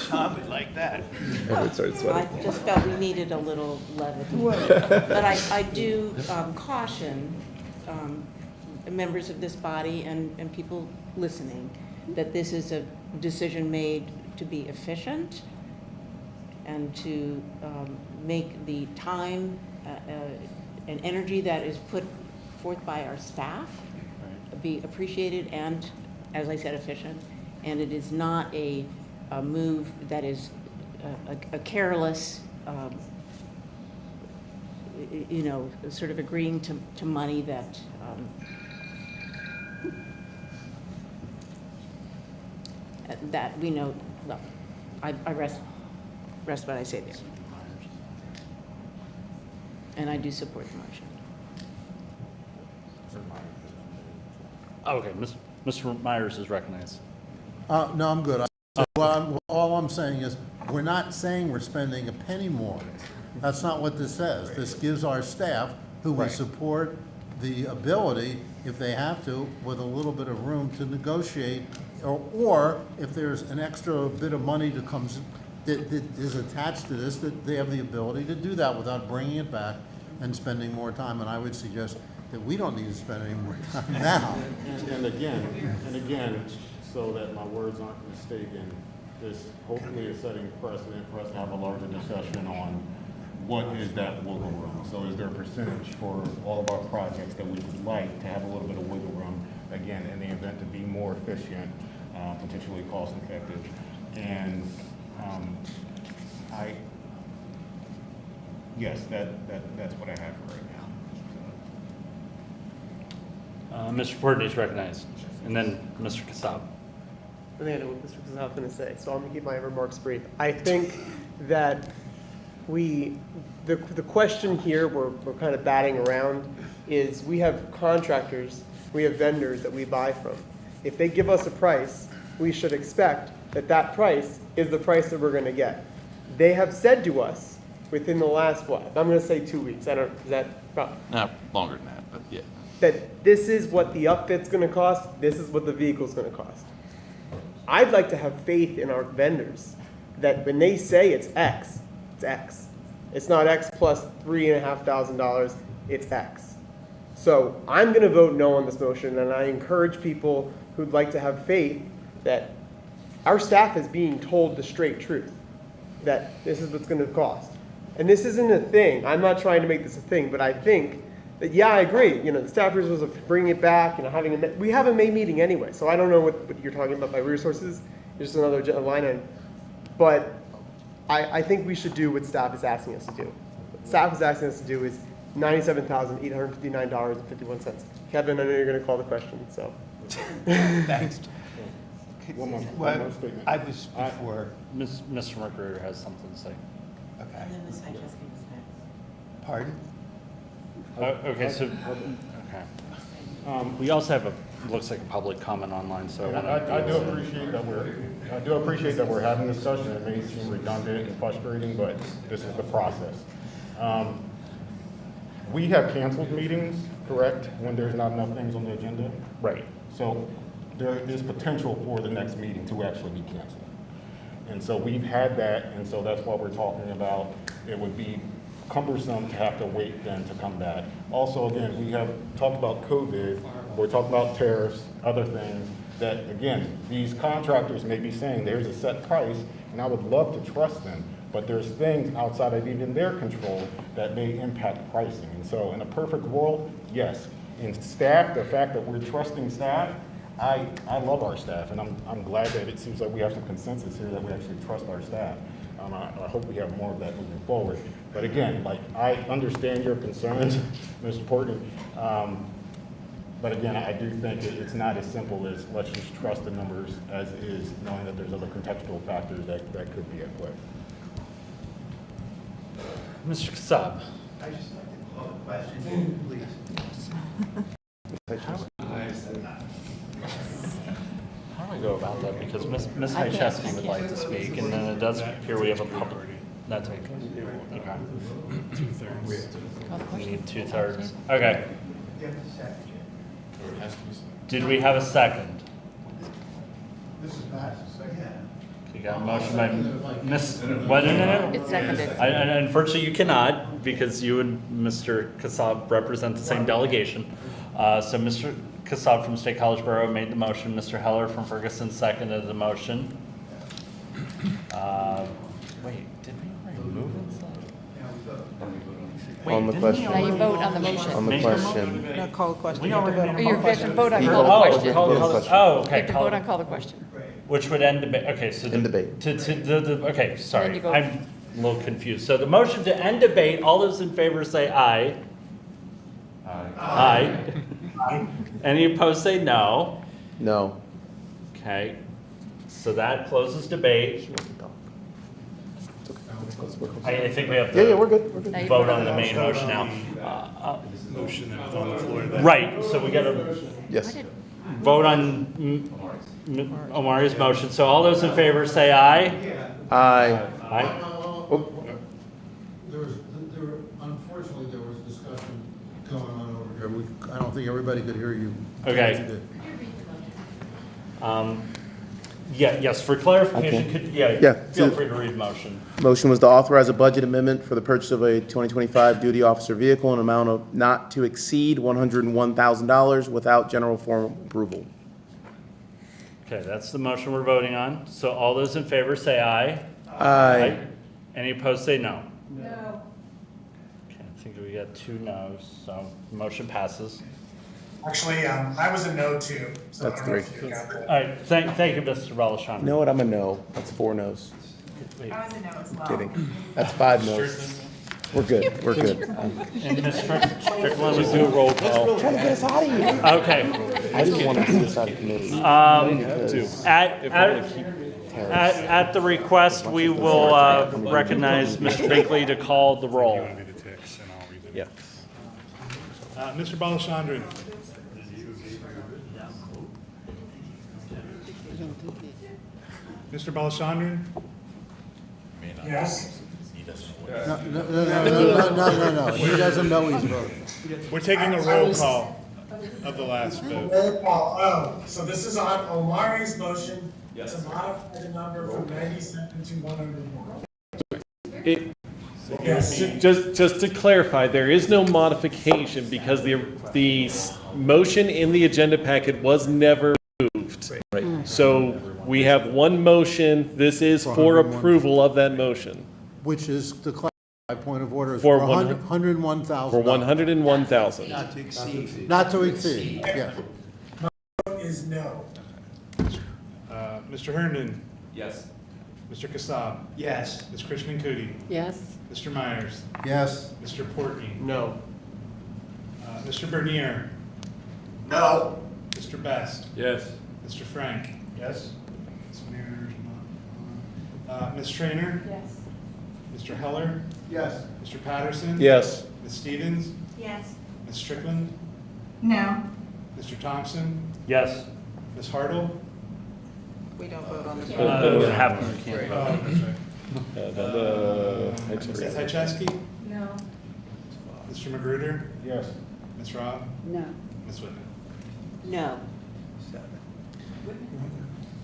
Sean would like that. Everyone started sweating. I just felt we needed a little levity. But I do caution members of this body and people listening that this is a decision made to be efficient and to make the time and energy that is put forth by our staff be appreciated and, as I said, efficient. And it is not a move that is a careless, sort of agreeing to money that that we know. Well, I rest what I say there, and I do support the motion. Okay, Mr. Myers is recognized. No, I'm good. All I'm saying is, we're not saying we're spending a penny more. That's not what this says. This gives our staff, who we support, the ability, if they have to, with a little bit of room to negotiate, or if there's an extra bit of money that is attached to this, that they have the ability to do that without bringing it back and spending more time. And I would suggest that we don't need to spend any more time now. And again, so that my words aren't mistaken, this hopefully is setting precedent for us to have a larger discussion on what is that wiggle room. So is there a percentage for all of our projects that we would like to have a little bit of wiggle room, again, in the event to be more efficient, potentially cost effective. And yes, that's what I have for right now. Mr. Portney is recognized, and then Mr. Kassab. I think I know what Mr. Kassab is going to say, so I'm going to keep my remarks brief. I think that the question here we're kind of batting around is we have contractors, we have vendors that we buy from. If they give us a price, we should expect that that price is the price that we're going to get. They have said to us within the last, what, I'm going to say 2 weeks. I don't, is that probably? No, longer than that, but yeah. That this is what the upfit's going to cost, this is what the vehicle's going to cost. I'd like to have faith in our vendors that when they say it's X, it's X. It's not X plus $3,500, it's X. So I'm going to vote no on this motion, and I encourage people who'd like to have faith that our staff is being told the straight truth, that this is what's going to cost. And this isn't a thing. I'm not trying to make this a thing, but I think that, yeah, I agree. You know, the staffers was bringing it back, you know, we have a May meeting anyway, so I don't know what you're talking about by resources. It's just another line item. But I think we should do what staff is asking us to do. What staff is asking us to do is $97,859.51. Kevin, I know you're going to call the question, so. Thanks. One more statement. I was before. Mr. McGruder has something to say. Okay. And then Ms. Hychesky was next. Pardon? Okay, so, okay. We also have looks like a public comment online, so I want to. I do appreciate that we're having this session. It may seem redundant and frustrating, but this is the process. We have canceled meetings, correct, when there's not enough things on the agenda? Right. So there is potential for the next meeting to actually be canceled. And so we've had that, and so that's what we're talking about. It would be cumbersome to have to wait then to come back. Also, again, we have talked about COVID, we're talking about tariffs, other things that, again, these contractors may be saying there's a set price, and I would love to trust them, but there's things outside of even their control that may impact pricing. And so in a perfect world, yes. In staff, the fact that we're trusting staff, I love our staff, and I'm glad that it seems like we have some consensus here that we actually trust our staff. I hope we have more of that moving forward. But again, like, I understand your concerns, Mr. Portney, but again, I do think it's not as simple as let's just trust the numbers as is, knowing that there's other contextual factors that could be at play. Mr. Kassab. I just like to call a question, please. How do I go about that? Because Ms. Hychesky would like to speak, and then it does appear we have a public. That's okay. Okay. 2/3. We need 2/3. Okay. Did we have a second? This is Matt. You got a motion by Ms. What? No. It's seconded. Unfortunately, you cannot, because you and Mr. Kassab represent the same delegation. So Mr. Kassab from State College Borough made the motion. Mr. Heller from Ferguson seconded the motion. Wait, did we remove it? On the question. Now you vote on the motion. On the question. No, call the question. We already Or you have to vote on He call the called- question. Oh, You okay. have to vote on call the question. Which would end debate. Okay, so End debate. Okay, Then sorry, you vote. I'm a little confused. So the motion to end debate. All those in favor say aye. Aye. Any opposed say no. No. Okay, so that closes debate. I think we have to Yeah, we're good. We're good. vote on the main motion now. Motion that was on the floor. Right, so we got to, Yes. vote on Omari's motion. So all those in favor say aye. Aye. Aye. Unfortunately, there was discussion going on over here. I don't think everybody could hear you. Okay. Yes, for clarification, feel free to read the motion. Motion was to authorize a budget amendment for the purchase of a 2025 duty officer vehicle in an amount of not to exceed $101,000 without general form approval. Okay, that's the motion we're voting on. So all those in favor say aye. Aye. Any opposed say no. No. Okay, I think we got 2 no's, so motion passes. Actually, I was a no too. So That's I don't know 3. if you got that. All right, thank you, Mr. Belishon. You know what? I'm a no. That's 4 no's. I was a no as well. Kidding. That's 5 no's. We're good. We're good. And Ms. Strickland, let's do a roll call. Trying to get us out of here. Okay. I just want to see this out of committee. At the request, we will recognize Mr. Binkley to call the roll. Yeah. Mr. Balachandran. Mr. Balachandran? Yes. No. He doesn't know he's voting. We're taking a roll call of the last vote. Roll call. Oh, so this is on Omari's motion to modify the number from 97 to 101. Just to clarify, there is no modification because the motion in the agenda packet was never moved. Right. So we have one motion. This is for approval of that motion. Which is the point of order is For for $101,000. For 101,000. Not to exceed. Not to exceed, yes. My vote is no. Mr. Herndon? Yes. Mr. Kassab? Yes. Ms. Krishnankuti? Yes. Mr. Myers? Yes. Mr. Portney? No. Mr. Bernier? No. Mr. Best? Yes. Mr. Frank? Yes. Ms. Mariner is not on. Ms. Trainer? Yes. Mr. Heller? Yes. Mr. Patterson? Yes. Ms. Stevens? Yes. Ms. Strickland? No. Mr. Thompson? Yes. Ms. Hartle? We don't vote on this. Can't vote. Ms. Tchaikovsky? No. Mr. Magruder? Yes. Ms. Robb? No. Ms. Whitman? No.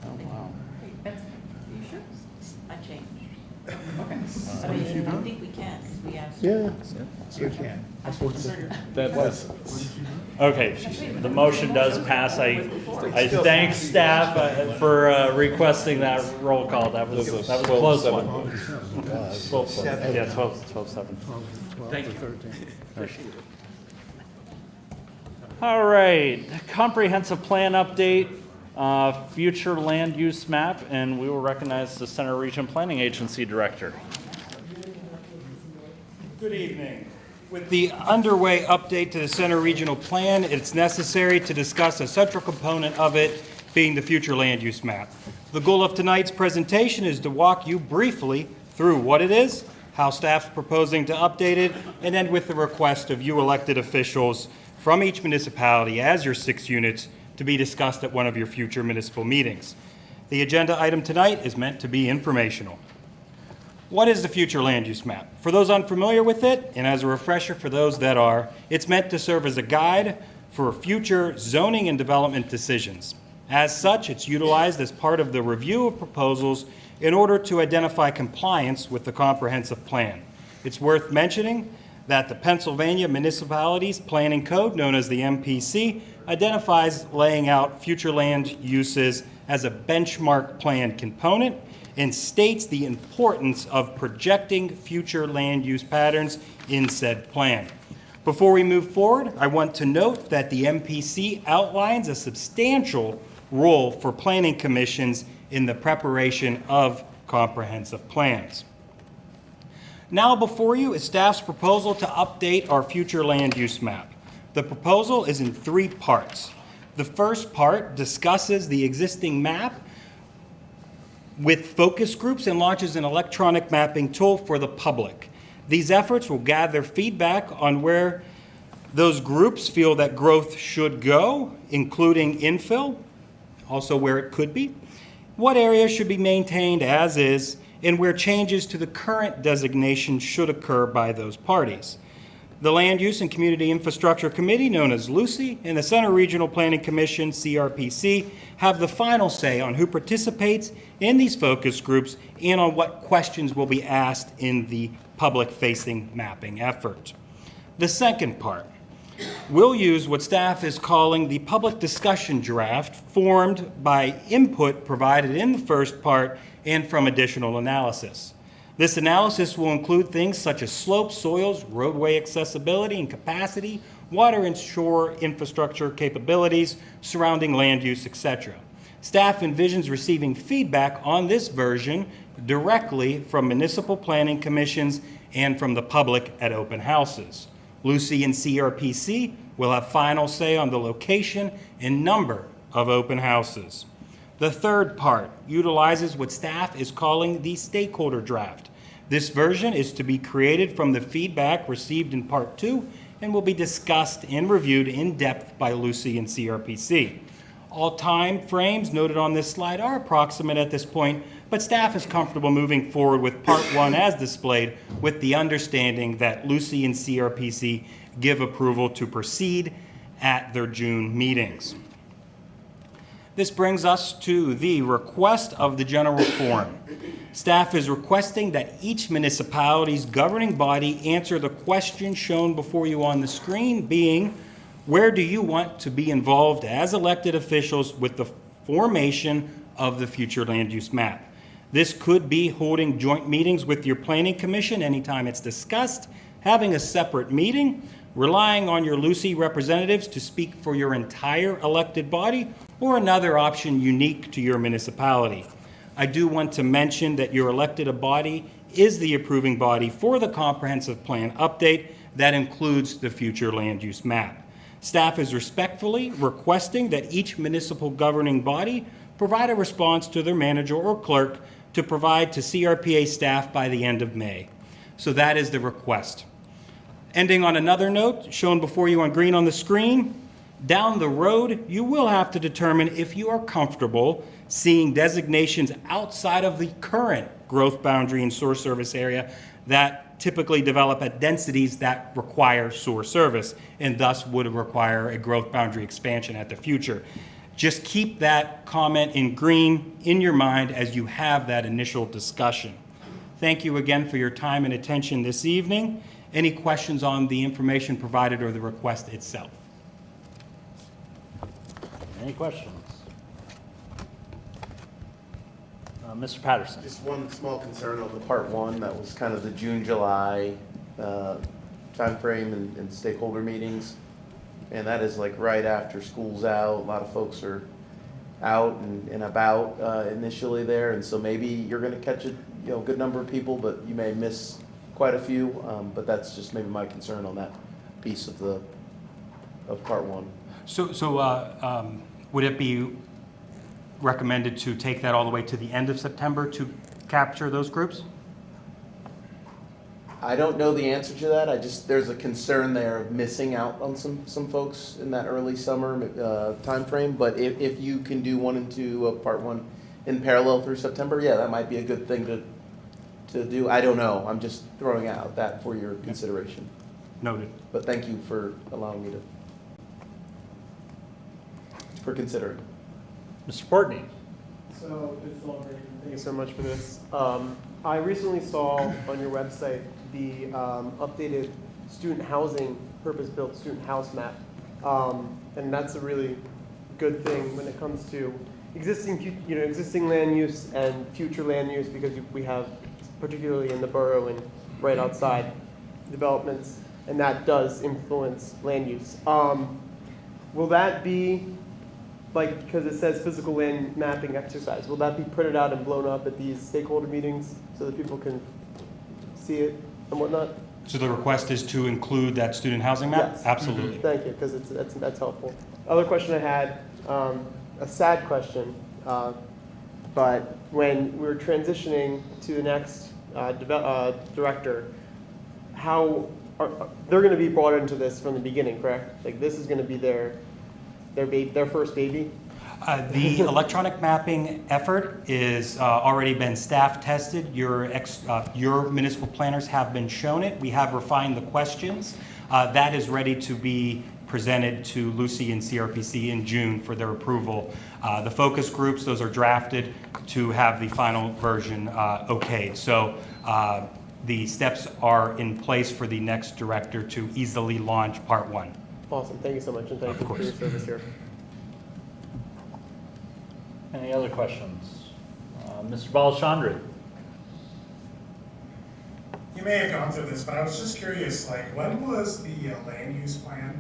Oh, wow. That's, you sure? I changed. I mean, I think we can, because we asked. Yeah. You can. That was. Okay, the motion does pass. I thank staff for requesting that roll call. That was a close one. 12-7. Yeah, 12-7. Thank you. Appreciate it. All right, comprehensive plan update, future land use map, and we will recognize the Center Region Planning Agency Director. Good evening. With the underway update to the Center Regional Plan, it's necessary to discuss a central component of it being the future land use map. The goal of tonight's presentation is to walk you briefly through what it is, how staff's proposing to update it, and end with the request of you elected officials from each municipality as your 6 units to be discussed at one of your future municipal meetings. The agenda item tonight is meant to be informational. What is the future land use map? For those unfamiliar with it, and as a refresher for those that are, it's meant to serve as a guide for future zoning and development decisions. As such, it's utilized as part of the review of proposals in order to identify compliance with the comprehensive plan. It's worth mentioning that the Pennsylvania Municipalities Planning Code, known as the MPC, identifies laying out future land uses as a benchmark plan component and states the importance of projecting future land use patterns in said plan. Before we move forward, I want to note that the MPC outlines a substantial role for planning commissions in the preparation of comprehensive plans. Now before you is staff's proposal to update our future land use map. The proposal is in 3 parts. The first part discusses the existing map with focus groups and launches an electronic mapping tool for the public. These efforts will gather feedback on where Those groups feel that growth should go, including infill, also where it could be, what areas should be maintained as is, and where changes to the current designation should occur by those parties. The Land Use and Community Infrastructure Committee, known as LUCI, and the Center Regional Planning Commission, CRPC, have the final say on who participates in these focus groups and on what questions will be asked in the public-facing mapping effort. The second part, we'll use what staff is calling the public discussion draft, formed by input provided in the first part and from additional analysis. This analysis will include things such as slopes, soils, roadway accessibility and capacity, water and shore infrastructure capabilities, surrounding land use, etc. Staff envisions receiving feedback on this version directly from municipal planning commissions and from the public at open houses. LUCI and CRPC will have final say on the location and number of open houses. The third part utilizes what staff is calling the stakeholder draft. This version is to be created from the feedback received in Part 2 and will be discussed and reviewed in depth by LUCI and CRPC. All time frames noted on this slide are approximate at this point, but staff is comfortable moving forward with Part 1 as displayed, with the understanding that LUCI and CRPC give approval to proceed at their June meetings. This brings us to the request of the general forum. Staff is requesting that each municipality's governing body answer the question shown before you on the screen, being, where do you want to be involved as elected officials with the formation of the future land use map? This could be holding joint meetings with your planning commission anytime it's discussed, having a separate meeting, relying on your LUCI representatives to speak for your entire elected body, or another option unique to your municipality. I do want to mention that your elected body is the approving body for the comprehensive plan update that includes the future land use map. Staff is respectfully requesting that each municipal governing body provide a response to their manager or clerk to provide to CRPA staff by the end of May. So that is the request. Ending on another note, shown before you on green on the screen, down the road, you will have to determine if you are comfortable seeing designations outside of the current growth boundary and sewer service area that typically develop at densities that require sewer service and thus would require a growth boundary expansion at the future. Just keep that comment in green in your mind as you have that initial discussion. Thank you again for your time and attention this evening. Any questions on the information provided or the request itself? Any questions? Mr. Patterson. Just one small concern on the Part 1, that was kind of the June, July timeframe and stakeholder meetings. And that is like right after school's out. A lot of folks are out and about initially there. And so maybe you're going to catch a good number of people, but you may miss quite a few. But that's just maybe my concern on that piece of Part 1. So would it be recommended to take that all the way to the end of September to capture those groups? I don't know the answer to that. There's a concern there of missing out on some folks in that early summer time frame. But if you can do 1 and 2 of Part 1 in parallel through September, yeah, that might be a good thing to do. I don't know. I'm just throwing out that for your consideration. Noted. But thank you for allowing me for considering. Mr. Portney. So, thank you so much for this. I recently saw on your website the updated student housing, purpose-built student house map. And that's a really good thing when it comes to existing land use and future land use, because we have, particularly in the borough and right outside, developments, and that does influence land use. Will that be, because it says physical land mapping exercise, will that be printed out and blown up at these stakeholder meetings so that people can see it and whatnot? So the request is to include that student housing map? Yes. Absolutely. Thank you, because that's helpful. Other question I had, a sad question, but when we're transitioning to the next director, how they're gonna be brought into this from the beginning, correct? Like, this is gonna be their first baby? The electronic mapping effort is already been staff tested. Your municipal planners have been shown it. We have refined the questions. That is ready to be presented to Lucy and CRPC in June for their approval. The focus groups, those are drafted to have the final version okayed. So the steps are in place for the next director to easily launch part one. Awesome, thank you so much, and thank you for your service here. Any other questions? Mr. Balachandran? You may have gone through this, but I was just curious, like, when was the land use plan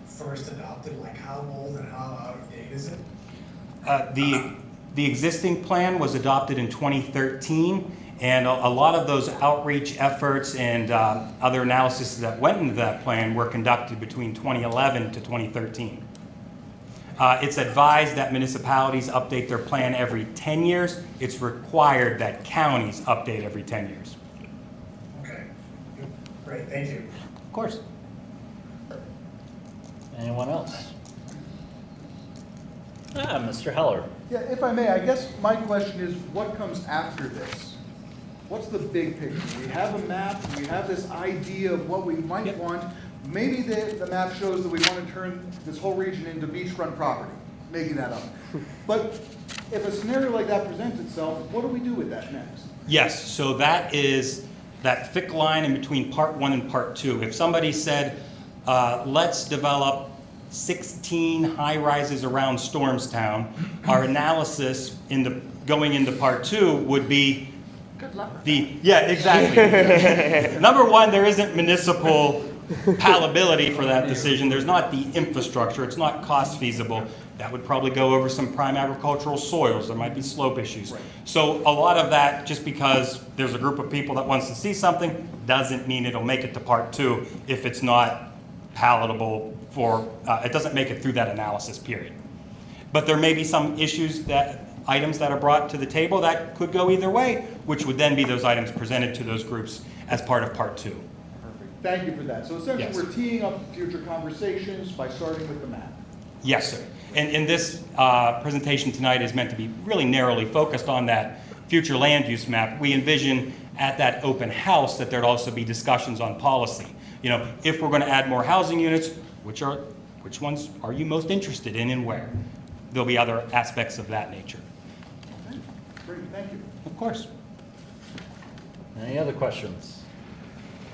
first adopted? Like, how old and how out of date is it? The existing plan was adopted in 2013, and a lot of those outreach efforts and other analysis that went into that plan were conducted between 2011 to 2013. It's advised that municipalities update their plan every 10 years. It's required that counties update every 10 years. Okay, great, thank you. Of course. Anyone else? Mr. Heller. Yeah, if I may, I guess my question is, what comes after this? What's the big picture? We have a map, we have this idea of what we might want. Maybe the map shows that we want to turn this whole region into beachfront property, making that up. But if a scenario like that presents itself, what do we do with that next? Yes, so that is that thick line in between part one and part two. If somebody said, let's develop 16 high-rises around Stormstown, our analysis going into part two would be Good luck. yeah, exactly. Number one, there isn't municipal palatability for that decision. There's not the infrastructure. It's not cost feasible. That would probably go over some prime agricultural soils. There might be slope issues. Right. So a lot of that, just because there's a group of people that wants to see something, doesn't mean it'll make it to part two if it's not palatable for, it doesn't make it through that analysis period. But there may be some items that are brought to the table that could go either way, which would then be those items presented to those groups as part of part two. Thank you for that. So essentially, Yes. we're teeing up future conversations by starting with the map. Yes, sir. And this presentation tonight is meant to be really narrowly focused on that future land use map. We envision at that open house that there'd also be discussions on policy. You know, if we're going to add more housing units, which ones are you most interested in and where? There'll be other aspects of that nature. Okay, great, thank you. Of course. Any other questions?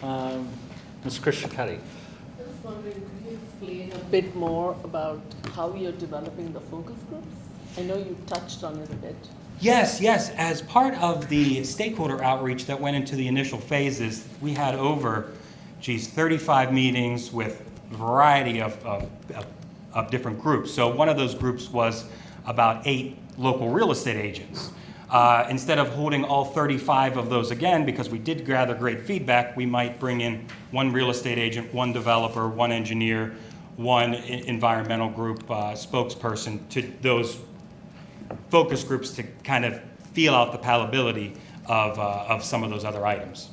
Ms. Christian-Cuddy. I was wondering, could you explain a bit more about how you're developing the focus groups? I know you touched on it a bit. Yes. As part of the stakeholder outreach that went into the initial phases, we had over, 35 meetings with a variety of different groups. So one of those groups was about 8 local real estate agents. Instead of holding all 35 of those again, because we did gather great feedback, we might bring in 1 real estate agent, 1 developer, 1 engineer, 1 environmental group spokesperson to those focus groups to kind of feel out the palatability of some of those other items.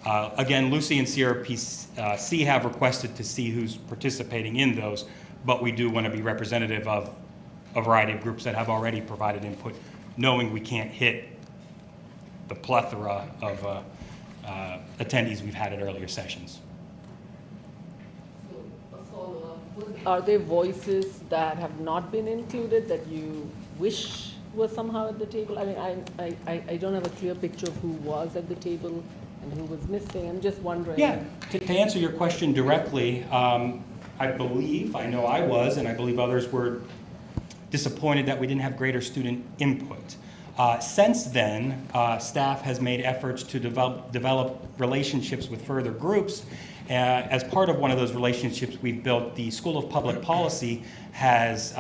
Again, Lucy and CRPC have requested to see who's participating in those, but we do want to be representative of a variety of groups that have already provided input, knowing we can't hit the plethora of attendees we've had at earlier sessions. So, a follow-up. Are there voices that have not been included that you wish were somehow at the table? I mean, I don't have a clear picture of who was at the table and who was missing. I'm just wondering. Yeah, to answer your question directly, I know I was, and I believe others were disappointed that we didn't have greater student input. Since then, staff has made efforts to develop relationships with further groups. As part of one of those relationships we've built, the School of Public Policy has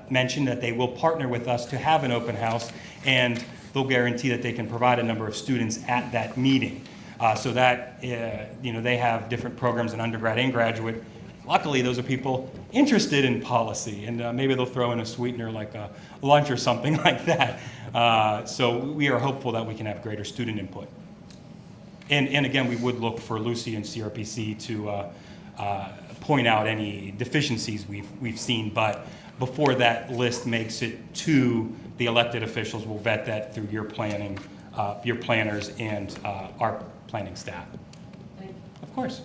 mentioned that they will partner with us to have an open house, and they'll guarantee that they can provide a number of students at that meeting. So that, they have different programs in undergrad and graduate. Luckily, those are people interested in policy, and maybe they'll throw in a sweetener like a lunch or something like that. So we are hopeful that we can have greater student input. And again, we would look for Lucy and CRPC to point out any deficiencies we've seen, but before that list makes it to the elected officials, we'll vet that through your planning, your planners and our planning staff. Of course.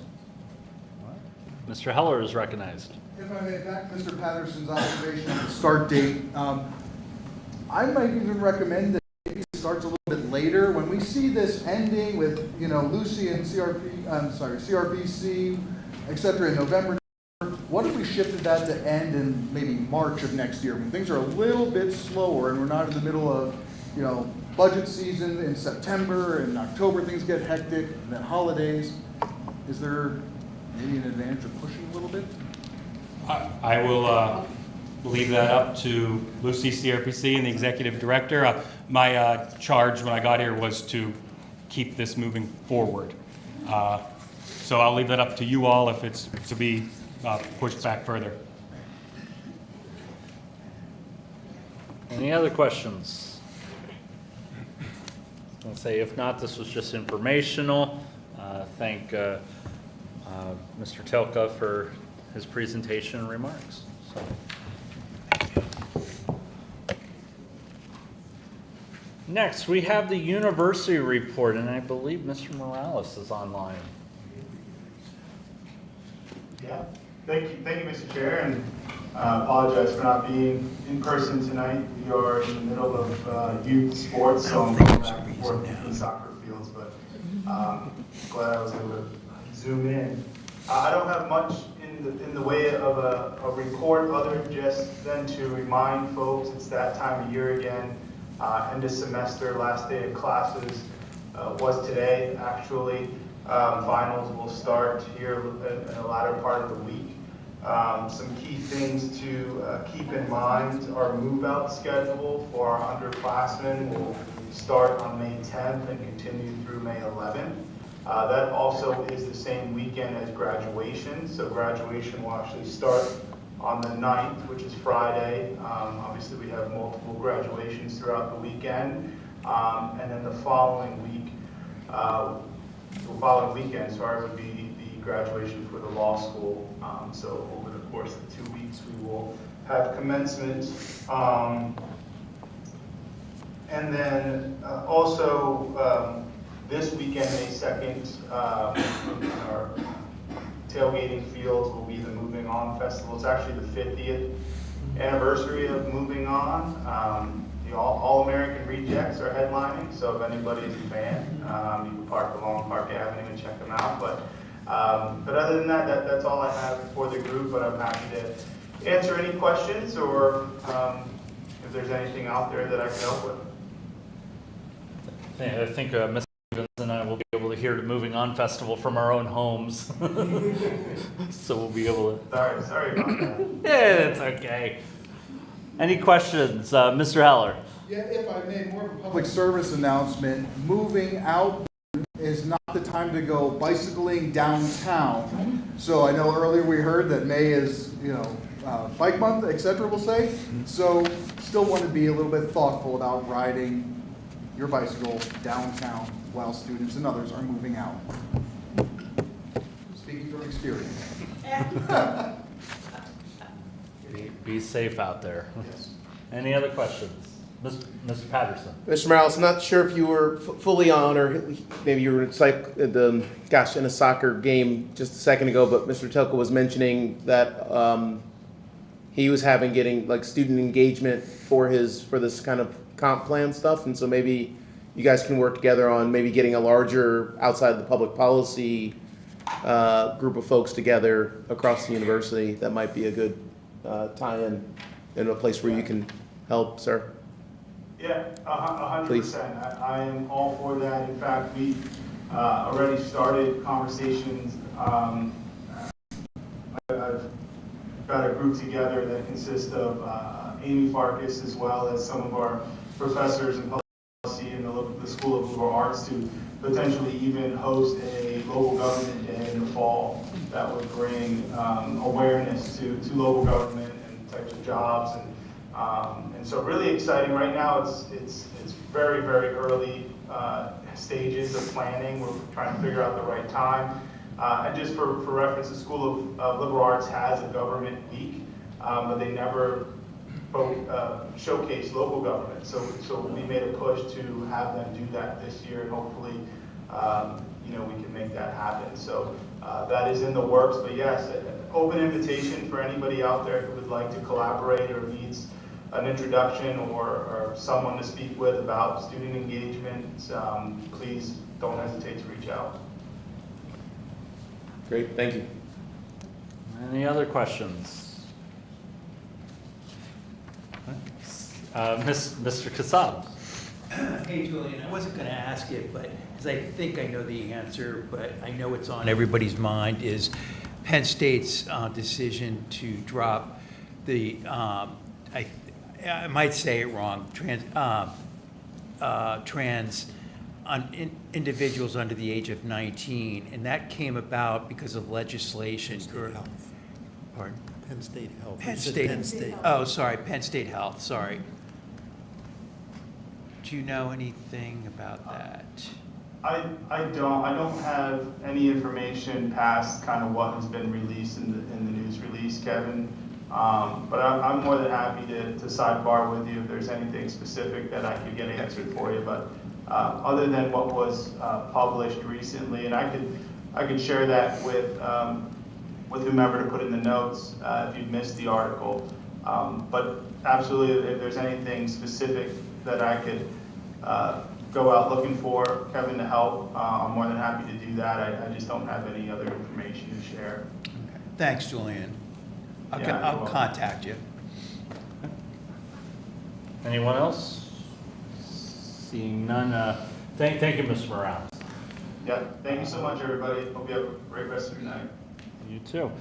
Mr. Heller is recognized. If I may, back to Mr. Patterson's observation on the start date, I might even recommend that maybe it starts a little bit later. When we see this ending with, you know, Lucy and CRPC, et cetera, in November, what if we shifted that to end in maybe March of next year, when things are a little bit slower and we're not in the middle of, you know, budget season in September and October, things get hectic, and then holidays. Is there maybe an advantage of pushing a little bit? I will leave that up to Lucy, CRPC, and the executive director. My charge when I got here was to keep this moving forward. So I'll leave that up to you all if it's to be pushed back further. Any other questions? I'll say if not, this was just informational. Thank Mr. Telka for his presentation and remarks. So. Next, we have the university report, and I believe Mr. Morales is online. Yeah, thank you, Mr. Chair, and apologize for not being in person tonight. We are in the middle of youth sports, so I'm going back and forth between soccer fields, but glad I was able to zoom in. I don't have much in the way of a report other just than to remind folks it's that time of year again. End of semester, last day of classes was today, actually. Finals will start here in the latter part of the week. Some key things to keep in mind: our move-out schedule for our underclassmen will start on May 10th and continue through May 11th. That also is the same weekend as graduation, so graduation will actually start on the 9th, which is Friday. Obviously, we have multiple graduations throughout the weekend, and then the following weekend, would be the graduation for the law school. So over the course of 2 weeks, we will have commencement. And then also this weekend, May 2nd, our tailgating fields will be the Moving On Festival. It's actually the 50th anniversary of Moving On. The All-American Rejects are headlining, so if anybody's a fan, you can park along Park Avenue and check them out. But other than that, that's all I have for the group, but I'm happy to answer any questions or if there's anything out there that I can help with. I think Mr. Evans and I will be able to hear the Moving On Festival from our own homes. So we'll be able to... Sorry about that. Yeah, it's okay. Any questions? Mr. Heller? Yeah, if I may, more of a public service announcement. Moving out is not the time to go bicycling downtown. So I know earlier we heard that May is, bike month, et cetera, we'll say. So still want to be a little bit thoughtful about riding your bicycle downtown while students and others are moving out. Speaking from experience. Be safe out there. Yes. Any other questions? Mr. Patterson? Mr. Morales, I'm not sure if you were fully on, or maybe you were in a soccer game just a second ago, but Mr. Telka was mentioning that he was getting like student engagement for this kind of comp plan stuff, and so maybe you guys can work together on maybe getting a larger outside of the public policy group of folks together across the university. That might be a good tie-in in a place where you can help, sir. Yeah, 100%. I am all for that. In fact, we already started conversations. I've got a group together that consists of Amy Farkas, as well as some of our professors in public policy in the School of Liberal Arts, to potentially even host a local government day in the fall that would bring awareness to local government and types of jobs and And so really exciting. Right now it's very, very early stages of planning. We're trying to figure out the right time. And just for reference, the School of Liberal Arts has a government week, but they never showcase local government. So we made a push to have them do that this year, and hopefully, we can make that happen. So that is in the works. But yes, an open invitation for anybody out there who would like to collaborate or needs an introduction or someone to speak with about student engagement. Please don't hesitate to reach out. Great, thank you. Any other questions? Mr. Kassab. Hey, Julian, I wasn't going to ask it, but because I think I know the answer, but I know it's on everybody's mind, is Penn State's decision to drop the, I might say it wrong, individuals under the age of 19, and that came about because of legislation. Pardon? Penn State Health. Penn You said State. Penn State. Oh, sorry, Penn State Health, sorry. Do you know anything about that? I don't have any information past kind of what has been released in the news release, Kevin. But I'm more than happy to sidebar with you if there's anything specific that I could get answered for you. But other than what was published recently, and I could share that with whomever to put in the notes if you've missed the article. But absolutely, if there's anything specific that I could go out looking for Kevin to help, I'm more than happy to do that. I just don't have any other information to share. Okay. Thanks, Julian. Yeah, I'll contact you. Anyone else? Seeing none, thank you, Mr. Morales. Yeah, thank you so much, everybody. Hope you have a great rest of your night. You too.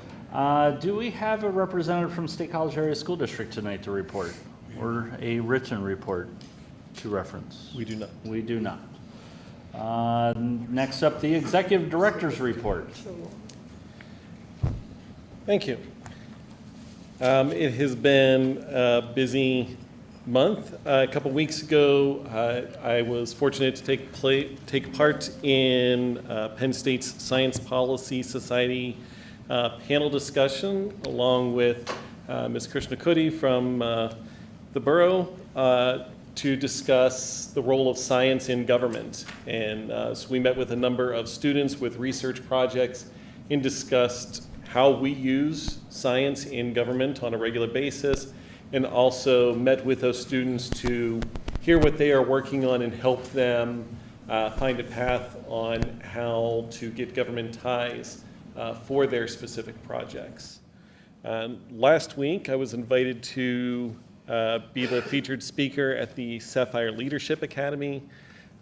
Do we have a representative from State College Area School District tonight to report, or a written report to reference? We do not. We do not. Next up, the Executive Director's report. Thank you. It has been a busy month. A couple weeks ago, I was fortunate to take part in Penn State's Science Policy Society panel discussion, along with Ms. Krishna Kudi from the borough, to discuss the role of science in government. And so we met with a number of students with research projects and discussed how we use science in government on a regular basis, and also met with those students to hear what they are working on and help them find a path on how to get government ties for their specific projects. Last week, I was invited to be the featured speaker at the Sapphire Leadership Academy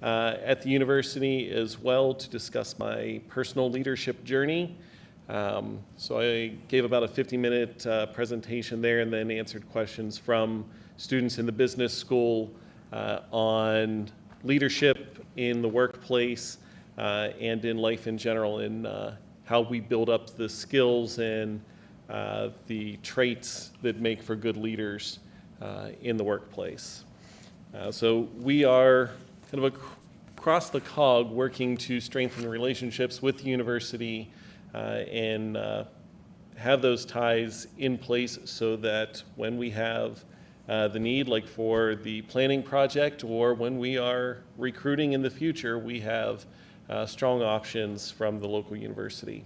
at the university as well, to discuss my personal leadership journey. So I gave about a 50-minute presentation there, and then answered questions from students in the business school on leadership in the workplace and in life in general, and how we build up the skills and the traits that make for good leaders in the workplace. So we are kind of across the COG working to strengthen relationships with the university and have those ties in place so that when we have the need, like for the planning project, or when we are recruiting in the future, we have strong options from the local university.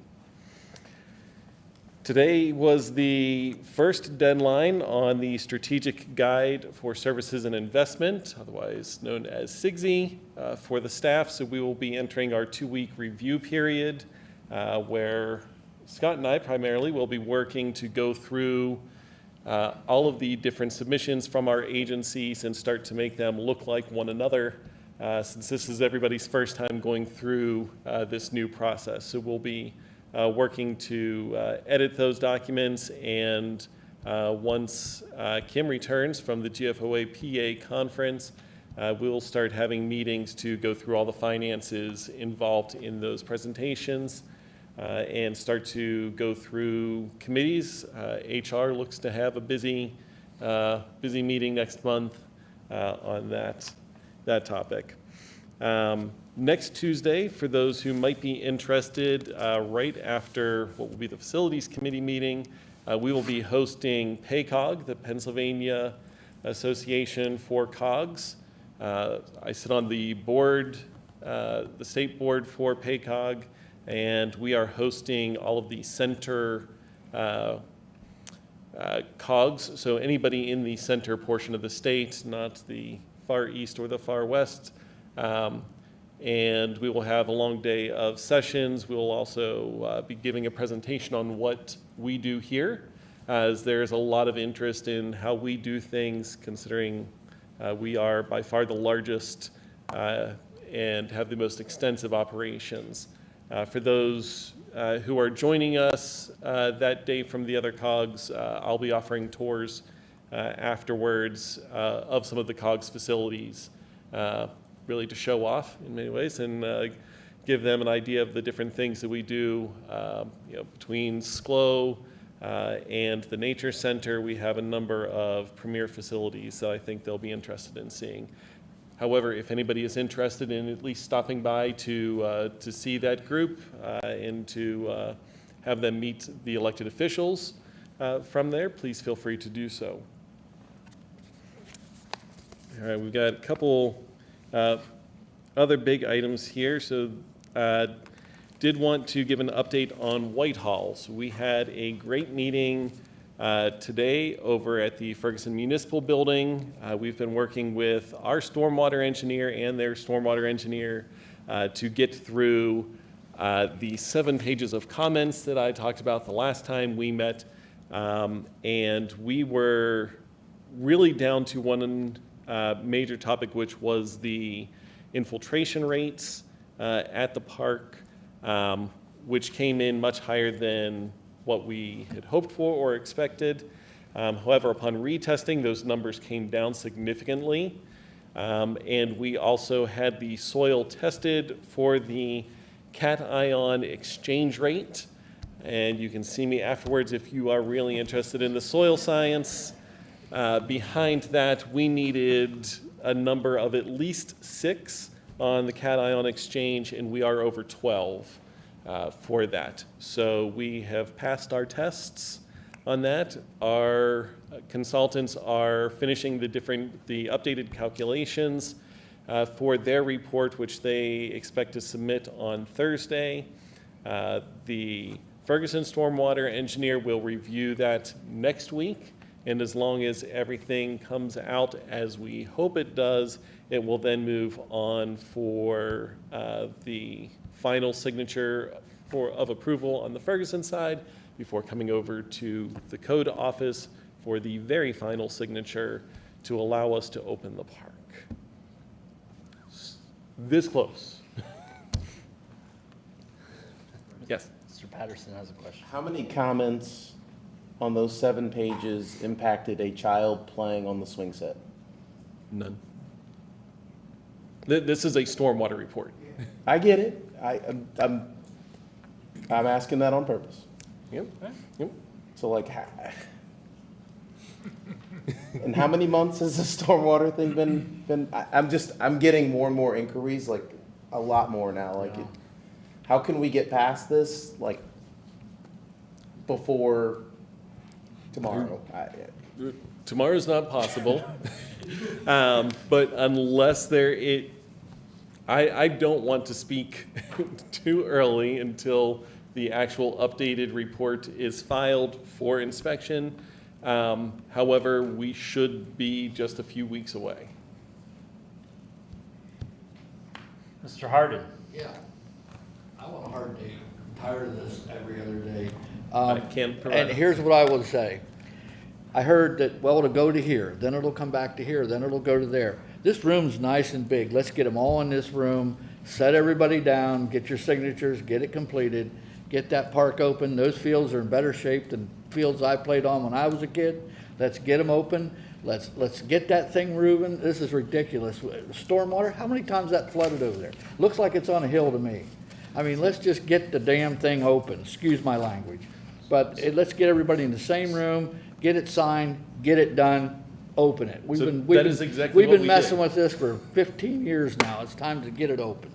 Today was the first deadline on the Strategic Guide for Services and Investment, otherwise known as SIGSI, for the staff. So we will be entering our 2-week review period, where Scott and I primarily will be working to go through all of the different submissions from our agencies and start to make them look like one another, since this is everybody's first time going through this new process. So we'll be working to edit those documents, and once Kim returns from the GFOA PA conference, we'll start having meetings to go through all the finances involved in those presentations and start to go through committees. HR looks to have a busy busy meeting next month on that topic. Next Tuesday, for those who might be interested, right after what will be the Facilities Committee meeting, we will be hosting PayCog, the Pennsylvania Association for COGs. I sit on the board, the state board for PayCog, and we are hosting all of the center COGs, so anybody in the center portion of the state, not the far east or the far west. And we will have a long day of sessions. We will also be giving a presentation on what we do here, as there's a lot of interest in how we do things, considering we are by far the largest and have the most extensive operations. For those who are joining us that day from the other COGs, I'll be offering tours afterwards of some of the COGs facilities, really to show off in many ways and give them an idea of the different things that we do. Between SCLO and the Nature Center, we have a number of premier facilities that I think they'll be interested in seeing. However, if anybody is interested in at least stopping by to see that group and to have them meet the elected officials from there, please feel free to do so. All right, we've got a couple other big items here. So did want to give an update on Whitehall. So we had a great meeting today over at the Ferguson Municipal Building. We've been working with our stormwater engineer and their stormwater engineer to get through the 7 pages of comments that I talked about the last time we met. And we were really down to one major topic, which was the infiltration rates at the park, which came in much higher than what we had hoped for or expected. However, upon retesting, those numbers came down significantly. And we also had the soil tested for the cation exchange rate. And you can see me afterwards if you are really interested in the soil science. Behind that, we needed a number of at least 6 on the cation exchange, and we are over 12 for that. So we have passed our tests on that. Our consultants are finishing the updated calculations for their report, which they expect to submit on Thursday. The Ferguson Stormwater Engineer will review that next week. And as long as everything comes out as we hope it does, it will then move on for the final signature of approval on the Ferguson side before coming over to the code office for the very final signature to allow us to open the park. This close. Yes? Mr. Patterson has a question. How many comments on those 7 pages impacted a child playing on the swing set? None. This is a stormwater report. I get it. I'm asking that on purpose. Yep. Yep. So like, and how many months has the stormwater thing been? I'm getting more and more inquiries, like a lot more now. Like, how can we get past this? Like before tomorrow. Tomorrow's not possible, but unless I don't want to speak too early until the actual updated report is filed for inspection. However, we should be just a few weeks away. Mr. Hardin. Yeah, I want a hard day. I'm tired of this every other day. I can provide. And here's what I will say. I heard that, well, it'll go to here, then it'll come back to here, then it'll go to there. This room's nice and big. Let's get them all in this room, set everybody down, get your signatures, get it completed, get that park open. Those fields are in better shape than fields I played on when I was a kid. Let's get them open. Let's get that thing moving. This is ridiculous. Stormwater, how many times that flooded over there? Looks like it's on a hill to me. I mean, let's just get the damn thing open. Excuse my language. But let's get everybody in the same room, get it signed, get it done, open it. So that is exactly We've what been we messing did. with this for 15 years now. It's time to get it open.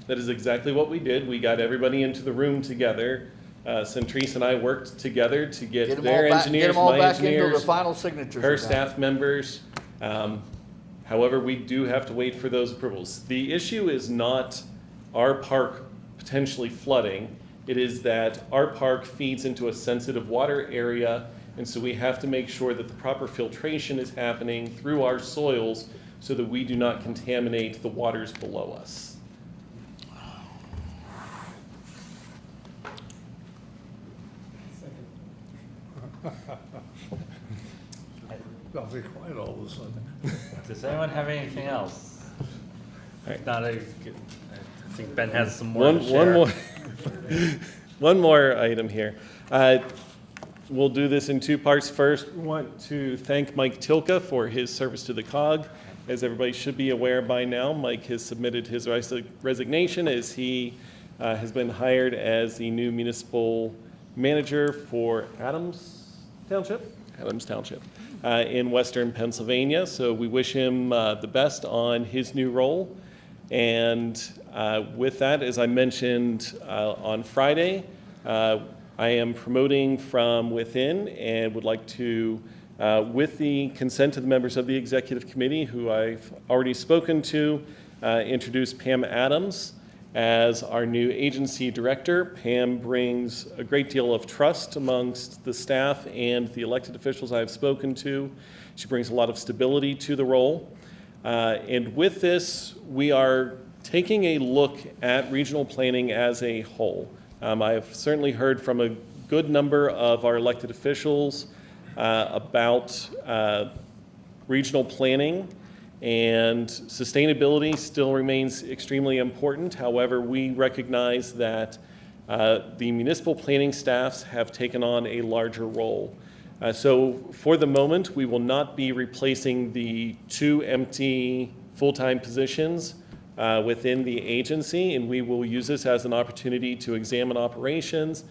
That is exactly what we did. We got everybody into the room together. Centrise and I worked together to get Get 'em their all back- engineers, get 'em all my back into the engineers, final signatures her are done. staff members. However, we do have to wait for those approvals. The issue is not our park potentially flooding. It is that our park feeds into a sensitive water area, and so we have to make sure that the proper filtration is happening through our soils so that we do not contaminate the waters below us. I'll be quiet all of a sudden. Does anyone have anything else? Not I think Ben has some more One to share. more, one more item here. We'll do this in two parts. First, we want to thank Mike Tilka for his service to the COG. As everybody should be aware by now, Mike has submitted his resignation as he has been hired as the new municipal manager for Adams Township in Western Pennsylvania. So we wish him the best on his new role. And with that, as I mentioned on Friday, I am promoting from within and would like to, with the consent of the members of the executive committee, who I've already spoken to, introduce Pam Adams as our new agency director. Pam brings a great deal of trust amongst the staff and the elected officials I've spoken to. She brings a lot of stability to the role. And with this, we are taking a look at regional planning as a whole. I've certainly heard from a good number of our elected officials about regional planning, and sustainability still remains extremely important. However, we recognize that the municipal planning staffs have taken on a larger role. So for the moment, we will not be replacing the 2 empty full-time positions within the agency, and we will use this as an opportunity to examine operations.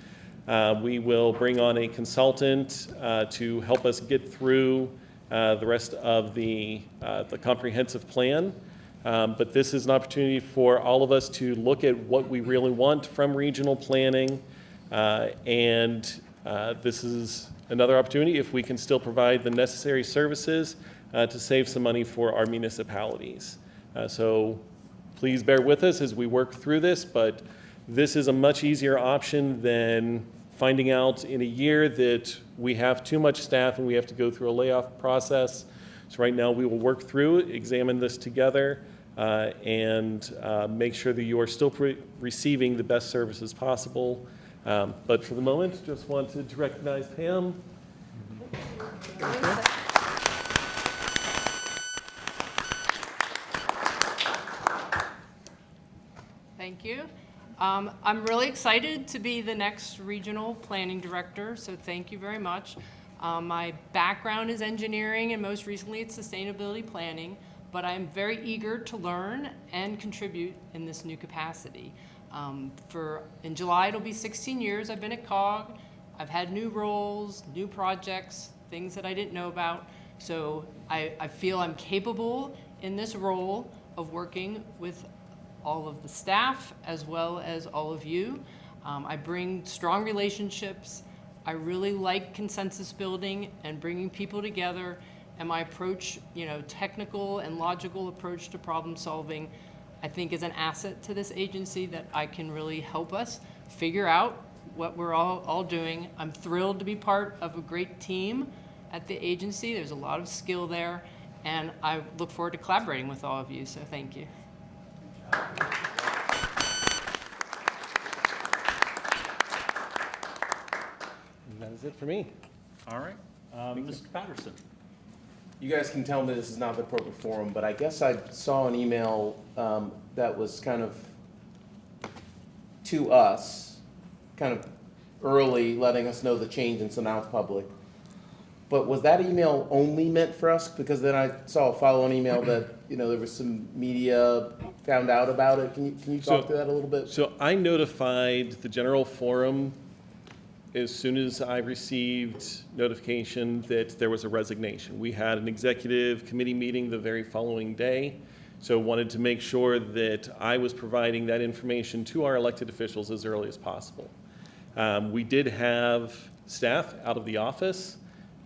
We will bring on a consultant to help us get through the rest of the comprehensive plan. But this is an opportunity for all of us to look at what we really want from regional planning. And this is another opportunity if we can still provide the necessary services to save some money for our municipalities. So please bear with us as we work through this, but this is a much easier option than finding out in a year that we have too much staff and we have to go through a layoff process. So right now we will work through, examine this together, and make sure that you are still receiving the best services possible. But for the moment, just wanted to recognize Pam. Thank you. I'm really excited to be the next regional planning director, so thank you very much. My background is engineering, and most recently it's sustainability planning, but I'm very eager to learn and contribute in this new capacity. In July, it'll be 16 years I've been at COG. I've had new roles, new projects, things that I didn't know about, so I feel I'm capable in this role of working with all of the staff as well as all of you. I bring strong relationships. I really like consensus building and bringing people together, and my approach, technical and logical approach to problem solving, I think is an asset to this agency that I can really help us figure out what we're all doing. I'm thrilled to be part of a great team at the agency. There's a lot of skill there, and I look forward to collaborating with all of you, so thank you. And that is it for me. All right. Mr. Patterson. You guys can tell me this is not the appropriate forum, but I guess I saw an email that was kind of to us, kind of early, letting us know the change, and so now it's public. But was that email only meant for us? Because then I saw a follow-on email that, there was some media found out about it. Can you talk to that a little bit? So I notified the general forum as soon as I received notification that there was a resignation. We had an executive committee meeting the very following day, so wanted to make sure that I was providing that information to our elected officials as early as possible. We did have staff out of the office,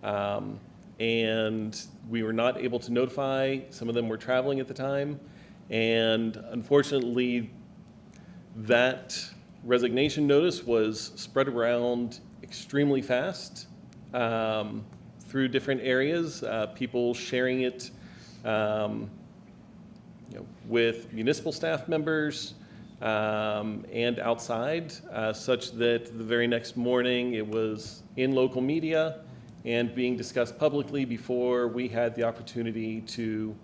and we were not able to notify. Some of them were traveling at the time, and unfortunately, that resignation notice was spread around extremely fast through different areas, people sharing it with municipal staff members and outside, such that the very next morning it was in local media and being discussed publicly before we had the opportunity to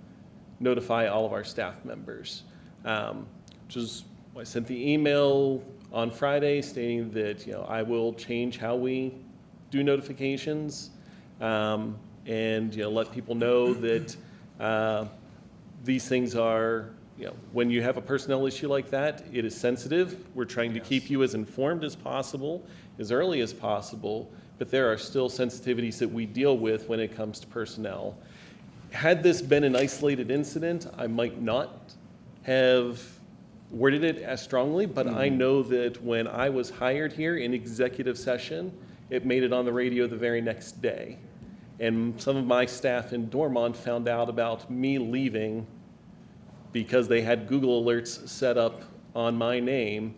notify all of our staff members. Which is, I sent the email on Friday stating that I will change how we do notifications and let people know that these things are, when you have a personnel issue like that, it is sensitive. We're trying to keep you as informed as possible, as early as possible, but there are still sensitivities that we deal with when it comes to personnel. Had this been an isolated incident, I might not have worded it as strongly, but I know that when I was hired here in executive session, it made it on the radio the very next day. And some of my staff in Dormont found out about me leaving because they had Google alerts set up on my name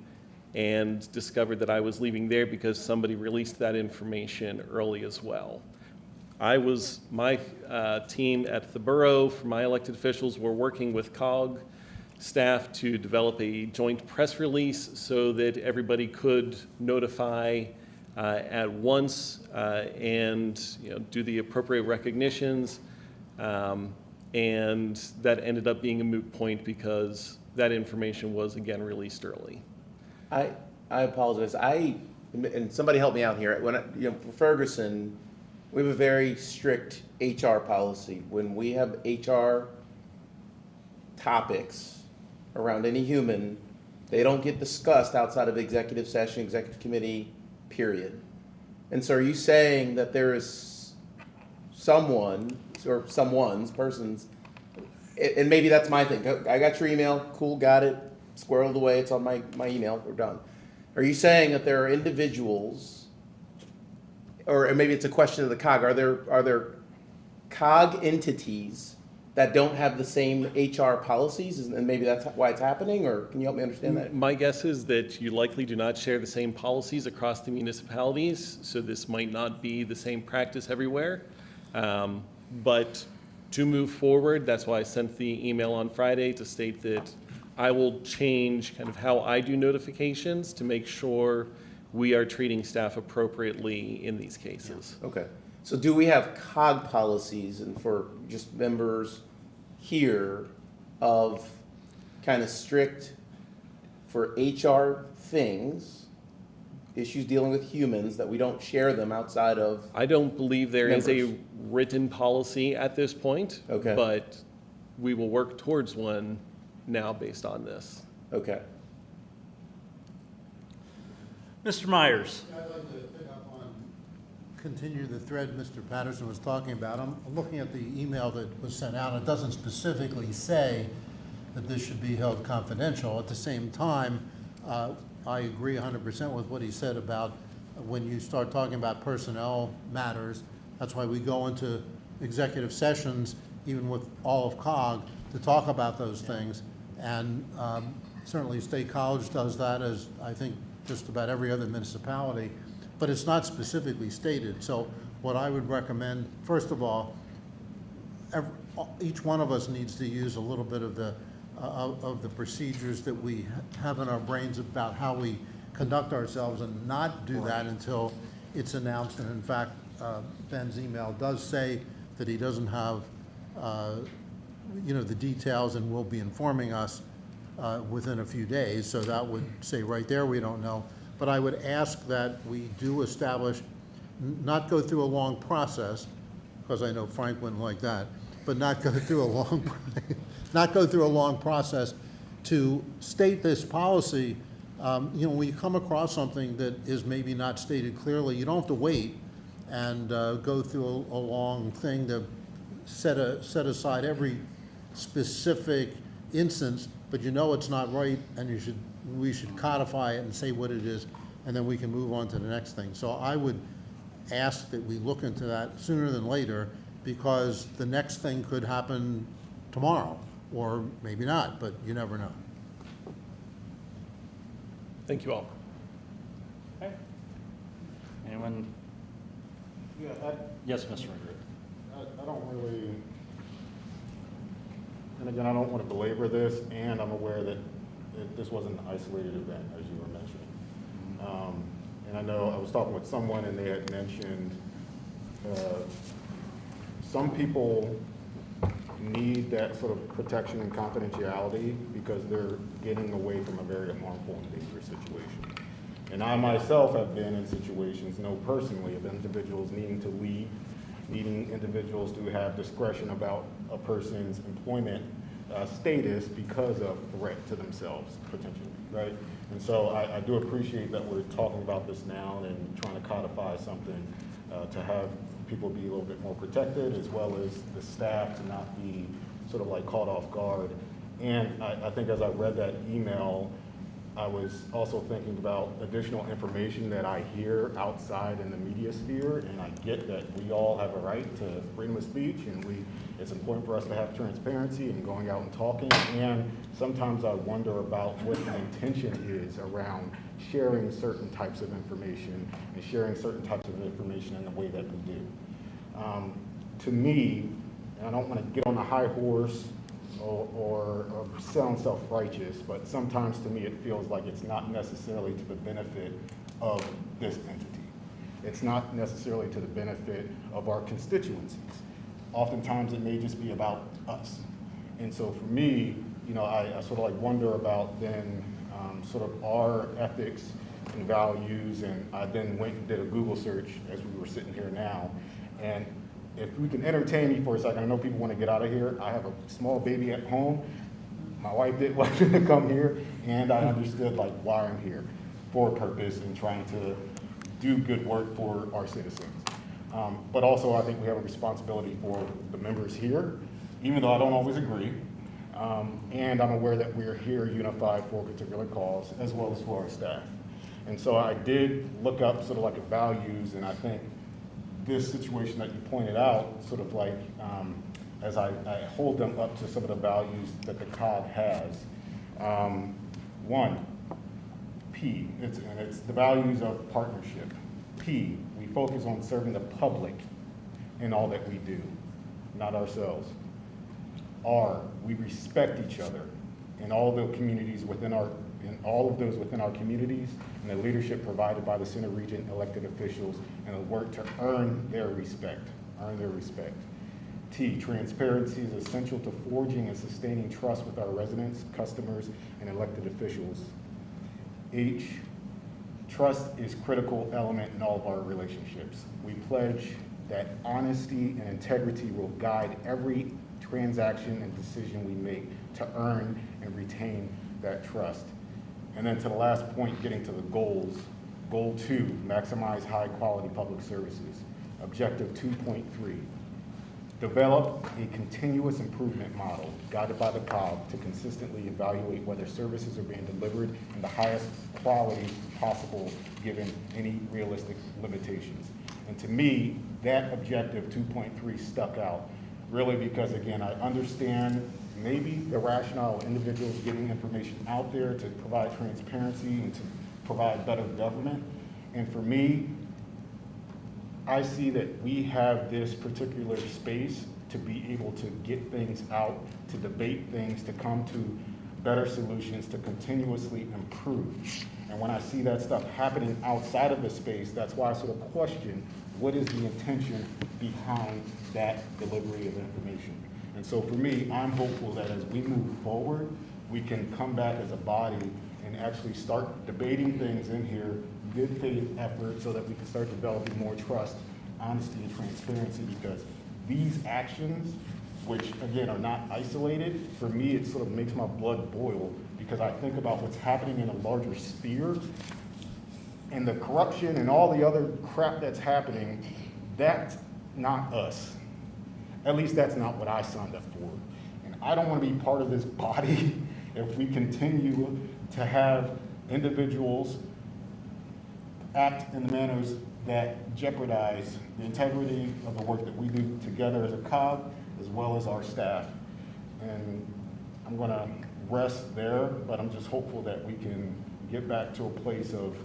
and discovered that I was leaving there because somebody released that information early as well. My team at the borough, for my elected officials, were working with COG staff to develop a joint press release so that everybody could notify at once and do the appropriate recognitions. And that ended up being a moot point because that information was again released early. I apologize. And somebody help me out here. For Ferguson, we have a very strict HR policy. When we have HR topics around any human, they don't get discussed outside of executive session, executive committee, period. And so are you saying that there is someone, or persons, and maybe that's my thing. I got your email, cool, got it, squirreled away, it's on my email, we're done. Are you saying that there are individuals, or maybe it's a question of the COG, are there COG entities that don't have the same HR policies, and maybe that's why it's happening, or can you help me understand that? My guess is that you likely do not share the same policies across the municipalities, so this might not be the same practice everywhere. But to move forward, that's why I sent the email on Friday to state that I will change kind of how I do notifications to make sure we are treating staff appropriately in these cases. Okay. So do we have COG policies, and for just members here, of kind of strict for HR things, issues dealing with humans, that we don't share them outside of? I don't believe there members. is a written policy at this point. Okay. But we will work towards one now based on this. Okay. Mr. Myers. I'd like to pick up on, continue the thread Mr. Patterson was talking about. I'm looking at the email that was sent out. It doesn't specifically say that this should be held confidential. At the same time, I agree 100% with what he said about when you start talking about personnel matters. That's why we go into executive sessions, even with all of COG, to talk about those things. And certainly State College does that, as I think just about every other municipality, but it's not specifically stated. So what I would recommend, first of all, each one of us needs to use a little bit of the procedures that we have in our brains about how we conduct ourselves, and not do that until it's announced. And in fact, Ben's email does say that he doesn't have the details, and will be informing us within a few days. So that would say right there, we don't know. But I would ask that we do establish, not go through a long process, because I know Frank wouldn't like that, but not go through a long process to state this policy You know, when you come across something that is maybe not stated clearly, you don't have to wait and go through a long thing to set aside every specific instance, but you know it's not right, and we should codify it and say what it is, and then we can move on to the next thing. So I would ask that we look into that sooner than later, because the next thing could happen tomorrow, or maybe not, but you never know. Thank you all. Okay. Anyone? Yeah, Yes, Mr. Ringer. I don't really, and again, I don't want to belabor this, and I'm aware that this wasn't an isolated event, as you were mentioning. And I know I was talking with someone, and they had mentioned some people need that sort of protection and confidentiality because they're getting away from a very harmful and dangerous situation. And I myself have been in situations, know personally, of individuals needing to leave, needing individuals to have discretion about a person's employment status because of threat to themselves, potentially, right? And so I do appreciate that we're talking about this now and trying to codify something to have people be a little bit more protected, as well as the staff to not be sort of like caught off guard. And I think as I read that email, I was also thinking about additional information that I hear outside in the media sphere, and I get that we all have a right to freedom of speech, and it's important for us to have transparency and going out and talking, and sometimes I wonder about what the intention is around sharing certain types of information and sharing certain types of information in the way that we do. To me, and I don't want to get on a high horse or sound self-righteous, but sometimes to me it feels like it's not necessarily to the benefit of this entity. It's not necessarily to the benefit of our constituencies. Oftentimes it may just be about us. And so for me, you know, I sort of like wonder about then sort of our ethics and values, and I then went and did a Google search as we were sitting here now. And if we can entertain me for a second, I know people want to get out of here. I have a small baby at home. My wife didn't want me to come here, and I understood like why I'm here, for a purpose and trying to do good work for our citizens. But also I think we have a responsibility for the members here, even though I don't always agree. And I'm aware that we're here unified for a particular cause, as well as for our staff. And so I did look up sort of like values, and I think this situation that you pointed out, sort of like, as I hold them up to some of the values that the COG has. One, P, it's the values of partnership. P, we focus on serving the public in all that we do, not ourselves. R, we respect each other in all the communities within our, in all of those within our communities, and the leadership provided by the Center Region elected officials, and the work to earn their respect, T, transparency is essential to forging and sustaining trust with our residents, customers, and elected officials. H, trust is a critical element in all of our relationships. We pledge that honesty and integrity will guide every transaction and decision we make to earn and retain that trust. And then to the last point, getting to the goals. Goal 2, maximize high quality public services. Objective 2.3, develop a continuous improvement model guided by the COG to consistently evaluate whether services are being delivered in the highest quality possible given any realistic limitations. And to me, that objective 2.3 stuck out, really because again, I understand maybe the rationale of individuals getting information out there to provide transparency and to provide better government. And for me, I see that we have this particular space to be able to get things out, to debate things, to come to better solutions, to continuously improve. And when I see that stuff happening outside of the space, that's why I sort of question what is the intention behind that delivery of information. And so for me, I'm hopeful that as we move forward, we can come back as a body and actually start debating things in here, good faith effort, so that we can start developing more trust, honesty, and transparency, because these actions which again are not isolated, for me it sort of makes my blood boil because I think about what's happening in a larger sphere and the corruption and all the other crap that's happening. That's not us. At least that's not what I signed up for. And I don't want to be part of this body if we continue to have individuals act in the manners that jeopardize the integrity of the work that we do together as a COG, as well as our staff. And I'm going to rest there, but I'm just hopeful that we can get back to a place of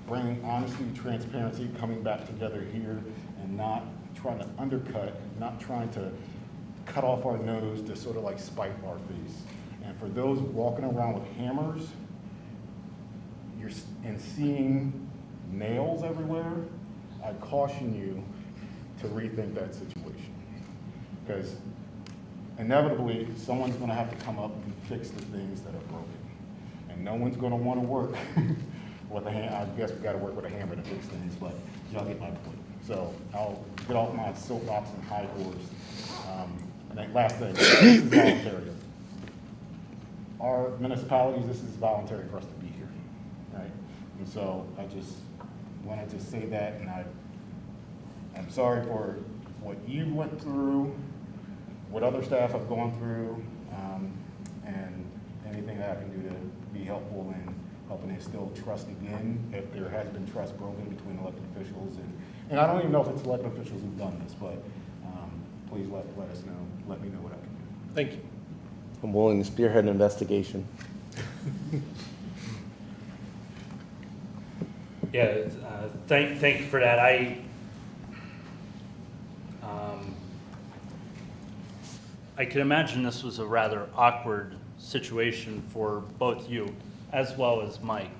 bringing honesty, transparency, coming back together here, and not trying to undercut, not trying to cut off our nose to sort of like spite our face. And for those walking around with hammers, and seeing nails everywhere, I caution you to rethink that situation. Because inevitably, someone's going to have to come up and fix the things that are broken. And no one's going to want to work with a hammer. I guess we got to work with a hammer to fix things, but y'all get my point. So I'll get off my soapbox and high horse. And then last thing, this is voluntary. Our municipalities, this is voluntary for us to be here, right? And so I just wanted to say that, and I'm sorry for what you went through, what other staff have gone through, and anything that I can do to be helpful in helping instill trust again if there has been trust broken between elected officials. And I don't even know if it's elected officials who've done this, but please let us know, let me know what I can do. Thank you. I'm willing to spearhead an investigation. Yeah, thank you for that. I can imagine this was a rather awkward situation for both you as well as Mike,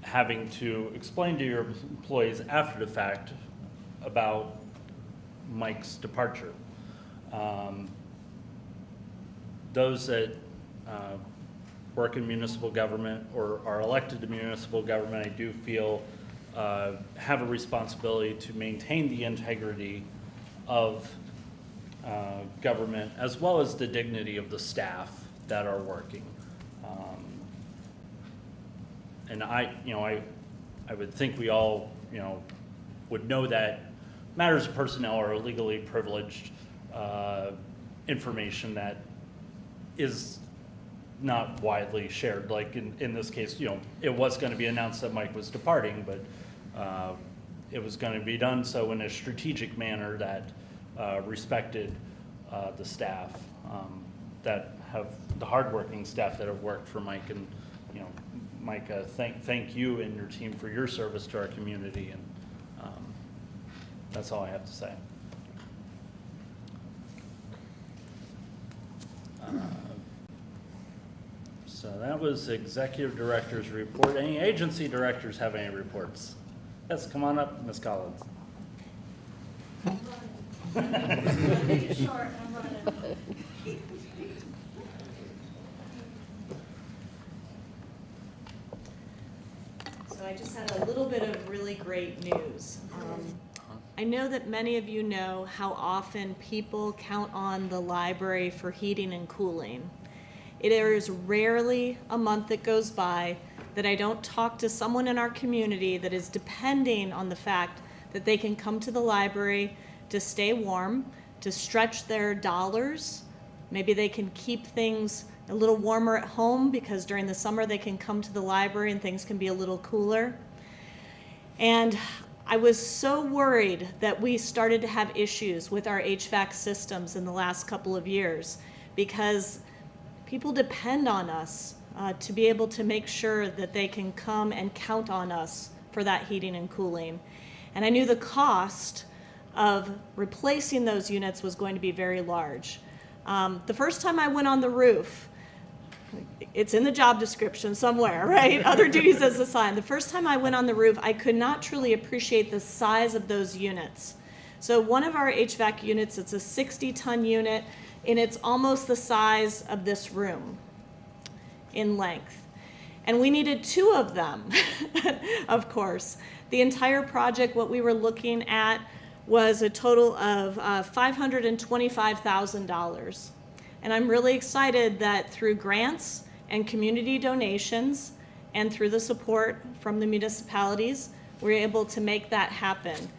having to explain to your employees after the fact about Mike's departure. Those that work in municipal government or are elected to municipal government, I do feel have a responsibility to maintain the integrity of government as well as the dignity of the staff that are working. And I would think we all, would know that matters of personnel are legally privileged information that is not widely shared. Like in this case, it was going to be announced that Mike was departing, but it was going to be done so in a strategic manner that respected the staff that have the hardworking staff that have worked for Mike. And Mike, thank you and your team for your service to our community, and that's all I have to say. So that was executive director's report. Any agency directors have any reports? Yes, come on up, Ms. Collins. So I just had a little bit of really great news. I know that many of you know how often people count on the library for heating and cooling. There is rarely a month that goes by that I don't talk to someone in our community that is depending on the fact that they can come to the library to stay warm, to stretch their dollars. Maybe they can keep things a little warmer at home because during the summer they can come to the library and things can be a little cooler. And I was so worried that we started to have issues with our HVAC systems in the last couple of years because people depend on us to be able to make sure that they can come and count on us for that heating and cooling. And I knew the cost of replacing those units was going to be very large. The first time I went on the roof, it's in the job description somewhere, right? Other duties as assigned. The first time I went on the roof, I could not truly appreciate the size of those units. So one of our HVAC units, it's a 60-ton unit, and it's almost the size of this room in length. And we needed 2 of them, of course. The entire project, what we were looking at was a total of $525,000. And I'm really excited that through grants and community donations and through the support from the municipalities, we're able to make that happen.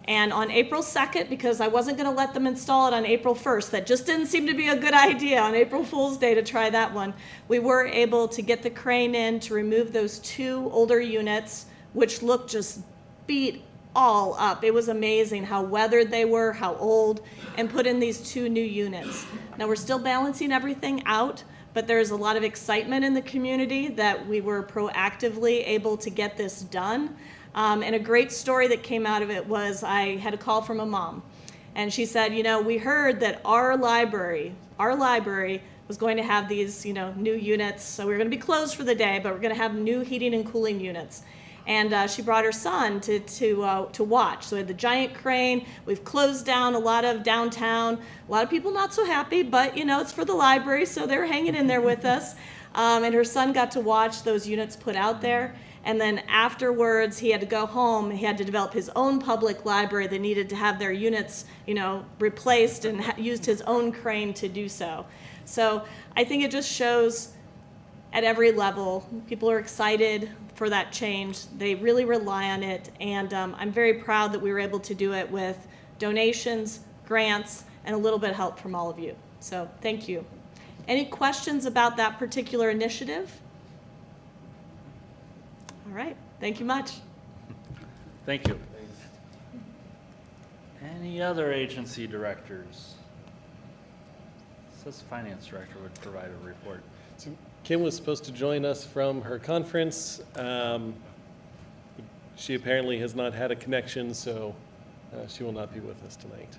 And on April 2nd, because I wasn't going to let them install it on April 1st, that just didn't seem to be a good idea on April Fool's Day to try that one, we were able to get the crane in to remove those 2 older units, which looked just beat all up. It was amazing how weathered they were, how old, and put in these 2 new units. Now we're still balancing everything out, but there's a lot of excitement in the community that we were proactively able to get this done. And a great story that came out of it was I had a call from a mom, and she said, you know, we heard that our library was going to have these, you know, new units. So we were going to be closed for the day, but we're going to have new heating and cooling units. And she brought her son to watch. So we had the giant crane. We've closed down a lot of downtown. A lot of people not so happy, but you know, it's for the library, so they're hanging in there with us. And her son got to watch those units put out there. And then afterwards, he had to go home. He had to develop his own public library that needed to have their units, you know, replaced, and used his own crane to do so. So I think it just shows at every level, people are excited for that change. They really rely on it. And I'm very proud that we were able to do it with donations, grants, and a little bit of help from all of you. So thank you. Any questions about that particular initiative? All right, thank you much. Thank you. Any other agency directors? Says finance director would provide a report. So Kim was supposed to join us from her conference. She apparently has not had a connection, so she will not be with us tonight.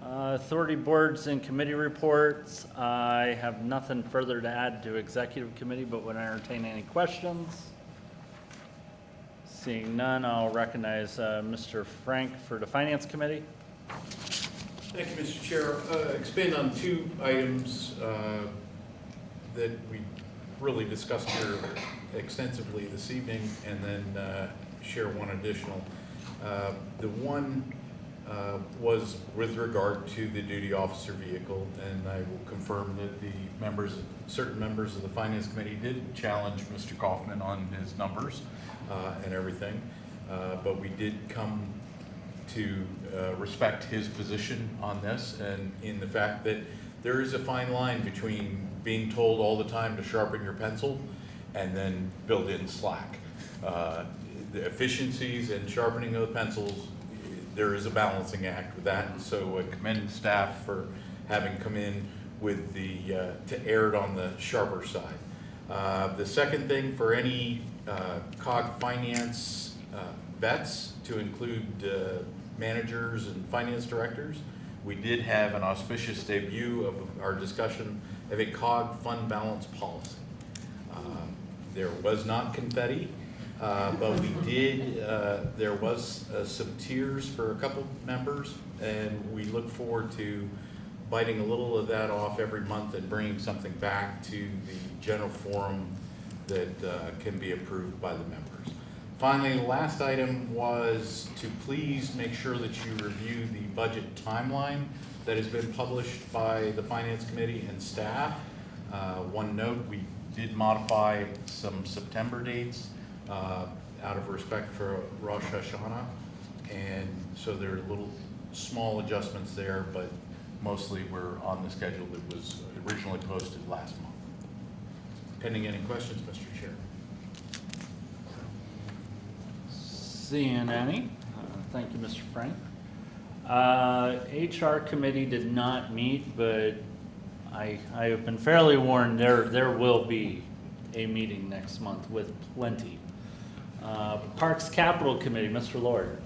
Authority boards and committee reports. I have nothing further to add to executive committee, but would entertain any questions. Seeing none, I'll recognize Mr. Frank for the finance committee. Thank you, Mr. Chair. Expand on 2 items that we really discussed here extensively this evening, and then share one additional. The one was with regard to the duty officer vehicle, and I will confirm that the certain members of the finance committee did challenge Mr. Kaufman on his numbers and everything, but we did come to respect his position on this, and in the fact that there is a fine line between being told all the time to sharpen your pencil and then build in slack. The efficiencies and sharpening of the pencils, there is a balancing act with that, and so I commend staff for having come in with to err on the sharper side. The second thing, for any COG finance vets, to include managers and finance directors, we did have an auspicious debut of our discussion of a COG fund balance policy. There was not confetti, but we did, there was some tears for a couple members, and we look forward to biting a little of that off every month and bringing something back to the general forum that can be approved by the members. Finally, the last item was to please make sure that you review the budget timeline that has been published by the Finance Committee and staff. One note, we did modify some September dates out of respect for Rosh Hashanah, and so there are little small adjustments there, but mostly we're on the schedule that was originally posted last month. Pending any questions, Mr. Chair. Seeing any. Thank you, Mr. Frank. HR committee did not meet, but I have been fairly warned there will be a meeting next month with plenty. Parks Capital Committee, Mr. Lord.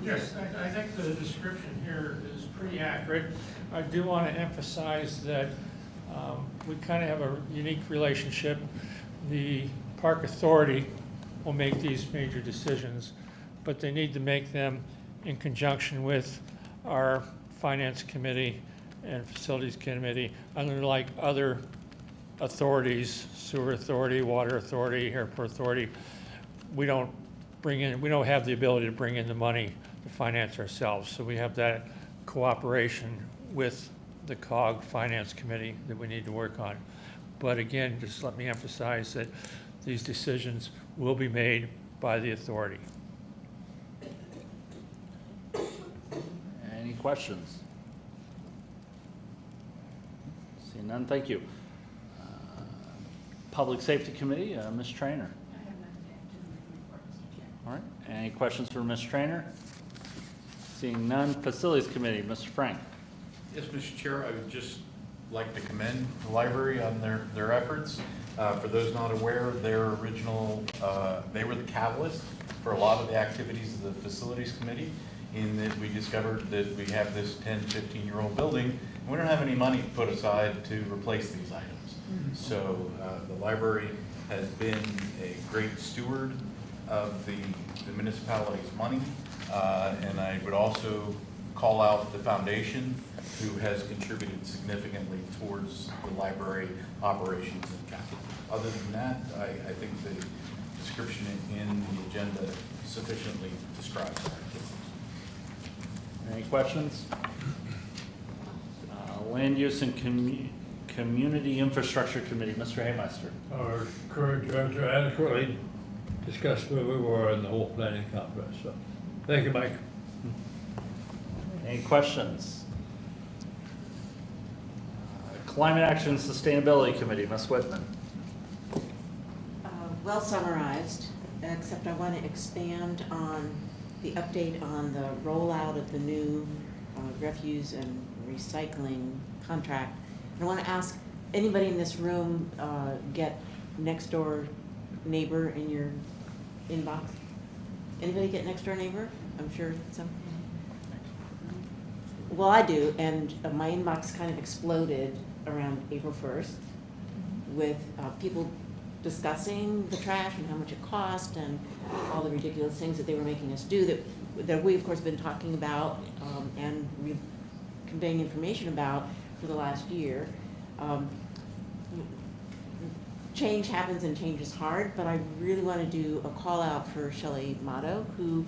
Yes, I think the description here is pretty accurate. I do want to emphasize that we kind of have a unique relationship. The Park Authority will make these major decisions, but they need to make them in conjunction with our Finance Committee and Facilities Committee, unlike other authorities, Sewer Authority, Water Authority, Airport Authority. We don't have the ability to bring in the money to finance ourselves. So we have that cooperation with the COG Finance Committee that we need to work on. But again, just let me emphasize that these decisions will be made by the authority. Any questions? Seeing none, thank you. Public Safety Committee, Ms. Trainer. All right, any questions for Ms. Trainer? Seeing none, Facilities Committee, Mr. Frank. Yes, Mr. Chair, I would just like to commend the library on their efforts. For those not aware, their original, they were the catalyst for a lot of the activities of the Facilities Committee, in that we discovered that we have this 10, 15-year-old building, and we don't have any money put aside to replace these items. So the library has been a great steward of the municipality's money, and I would also call out the foundation, who has contributed significantly towards the library operations and capital. Other than that, I think the description in the agenda sufficiently describes our activities. Any questions? Land Use and Community Infrastructure Committee, Mr. Haymeister. Our current director adequately discussed where we were in the whole planning conference. So, thank you, Mike. Any questions? Climate Action and Sustainability Committee, Ms. Whitman. Well summarized, except I want to expand on the update on the rollout of the new refuse and recycling contract. I want to ask, anybody in this room get next door neighbor in your inbox? Anybody get next door neighbor? I'm sure some. Well, I do, and my inbox kind of exploded around April 1st with people discussing the trash and how much it cost and all the ridiculous things that they were making us do that we, of course, been talking about and conveying information about for the last year. Change happens and change is hard, but I really want to do a call out for Shelley Motto, who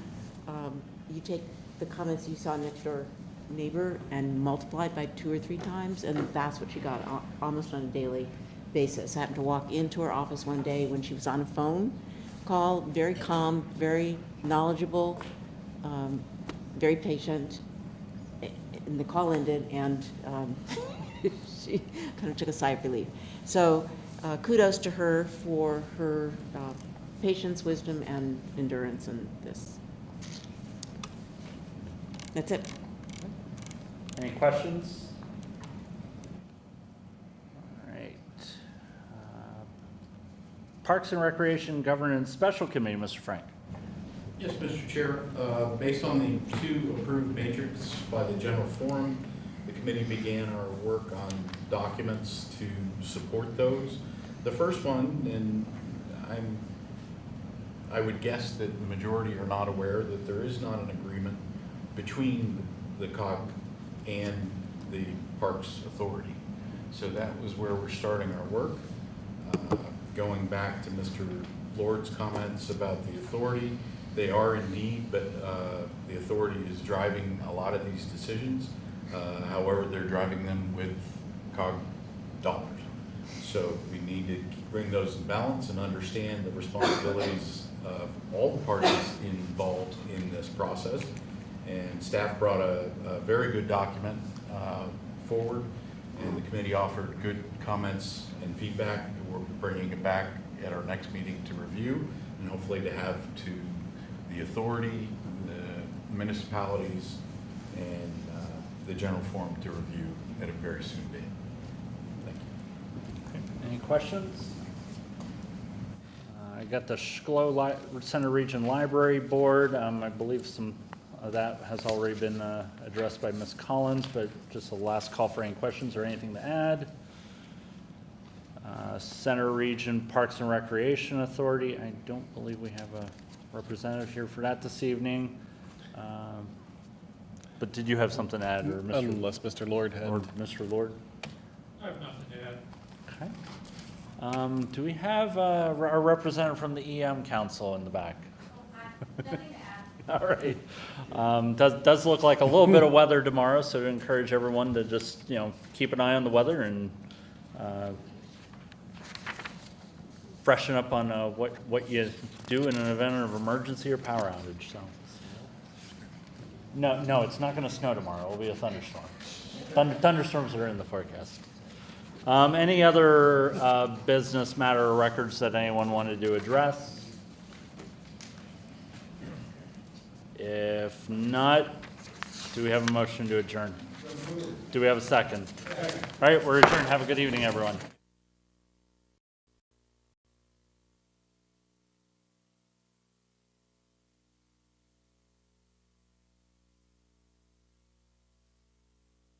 you take the comments you saw next door neighbor and multiply it by 2 or 3 times, and that's what she got almost on a daily basis. I happened to walk into her office one day when she was on a phone call, very calm, very knowledgeable, very patient, and the call ended, and she kind of took a sigh of relief. So kudos to her for her patience, wisdom, and endurance in this. That's it. Any questions? All right. Parks and Recreation Governance Special Committee, Mr. Frank. Yes, Mr. Chair. Based on the 2 approved matrix by the General Forum, the committee began our work on documents to support those. The first one, and I would guess that the majority are not aware that there is not an agreement between the COG and the Parks Authority. So that was where we're starting our work. Going back to Mr. Lord's comments about the authority, they are in need, but the authority is driving a lot of these decisions. However, they're driving them with COG dollars. So we need to bring those in balance and understand the responsibilities of all the parties involved in this process. And staff brought a very good document forward, and the committee offered good comments and feedback. We're bringing it back at our next meeting to review, and hopefully to have to the authority, the municipalities, and the general forum to review at a very soon date. Thank you. Okay. Any questions? I got the Schlow Center Region Library Board. I believe some of that has already been addressed by Ms. Collins, but just a last call for any questions or anything to add. Center Region Parks and Recreation Authority. I don't believe we have a representative here for that this evening. But did you have something to add, or Mr. Unless Mr. Lord had. Or Mr. Lord? I have nothing to add. Okay. Do we have a representative from the EM Council in the back? Nothing to add. All right. Does look like a little bit of weather tomorrow, so to encourage everyone to just, keep an eye on the weather and freshen up on what you do in an event of emergency or power outage, so. No, it's not gonna snow tomorrow. It'll be a thunderstorm. Thunderstorms are in the forecast. Any other business matter or records that anyone wanted to address? If not, do we have a motion to adjourn? Do we have a second? All right, we're adjourned. Have a good evening, everyone.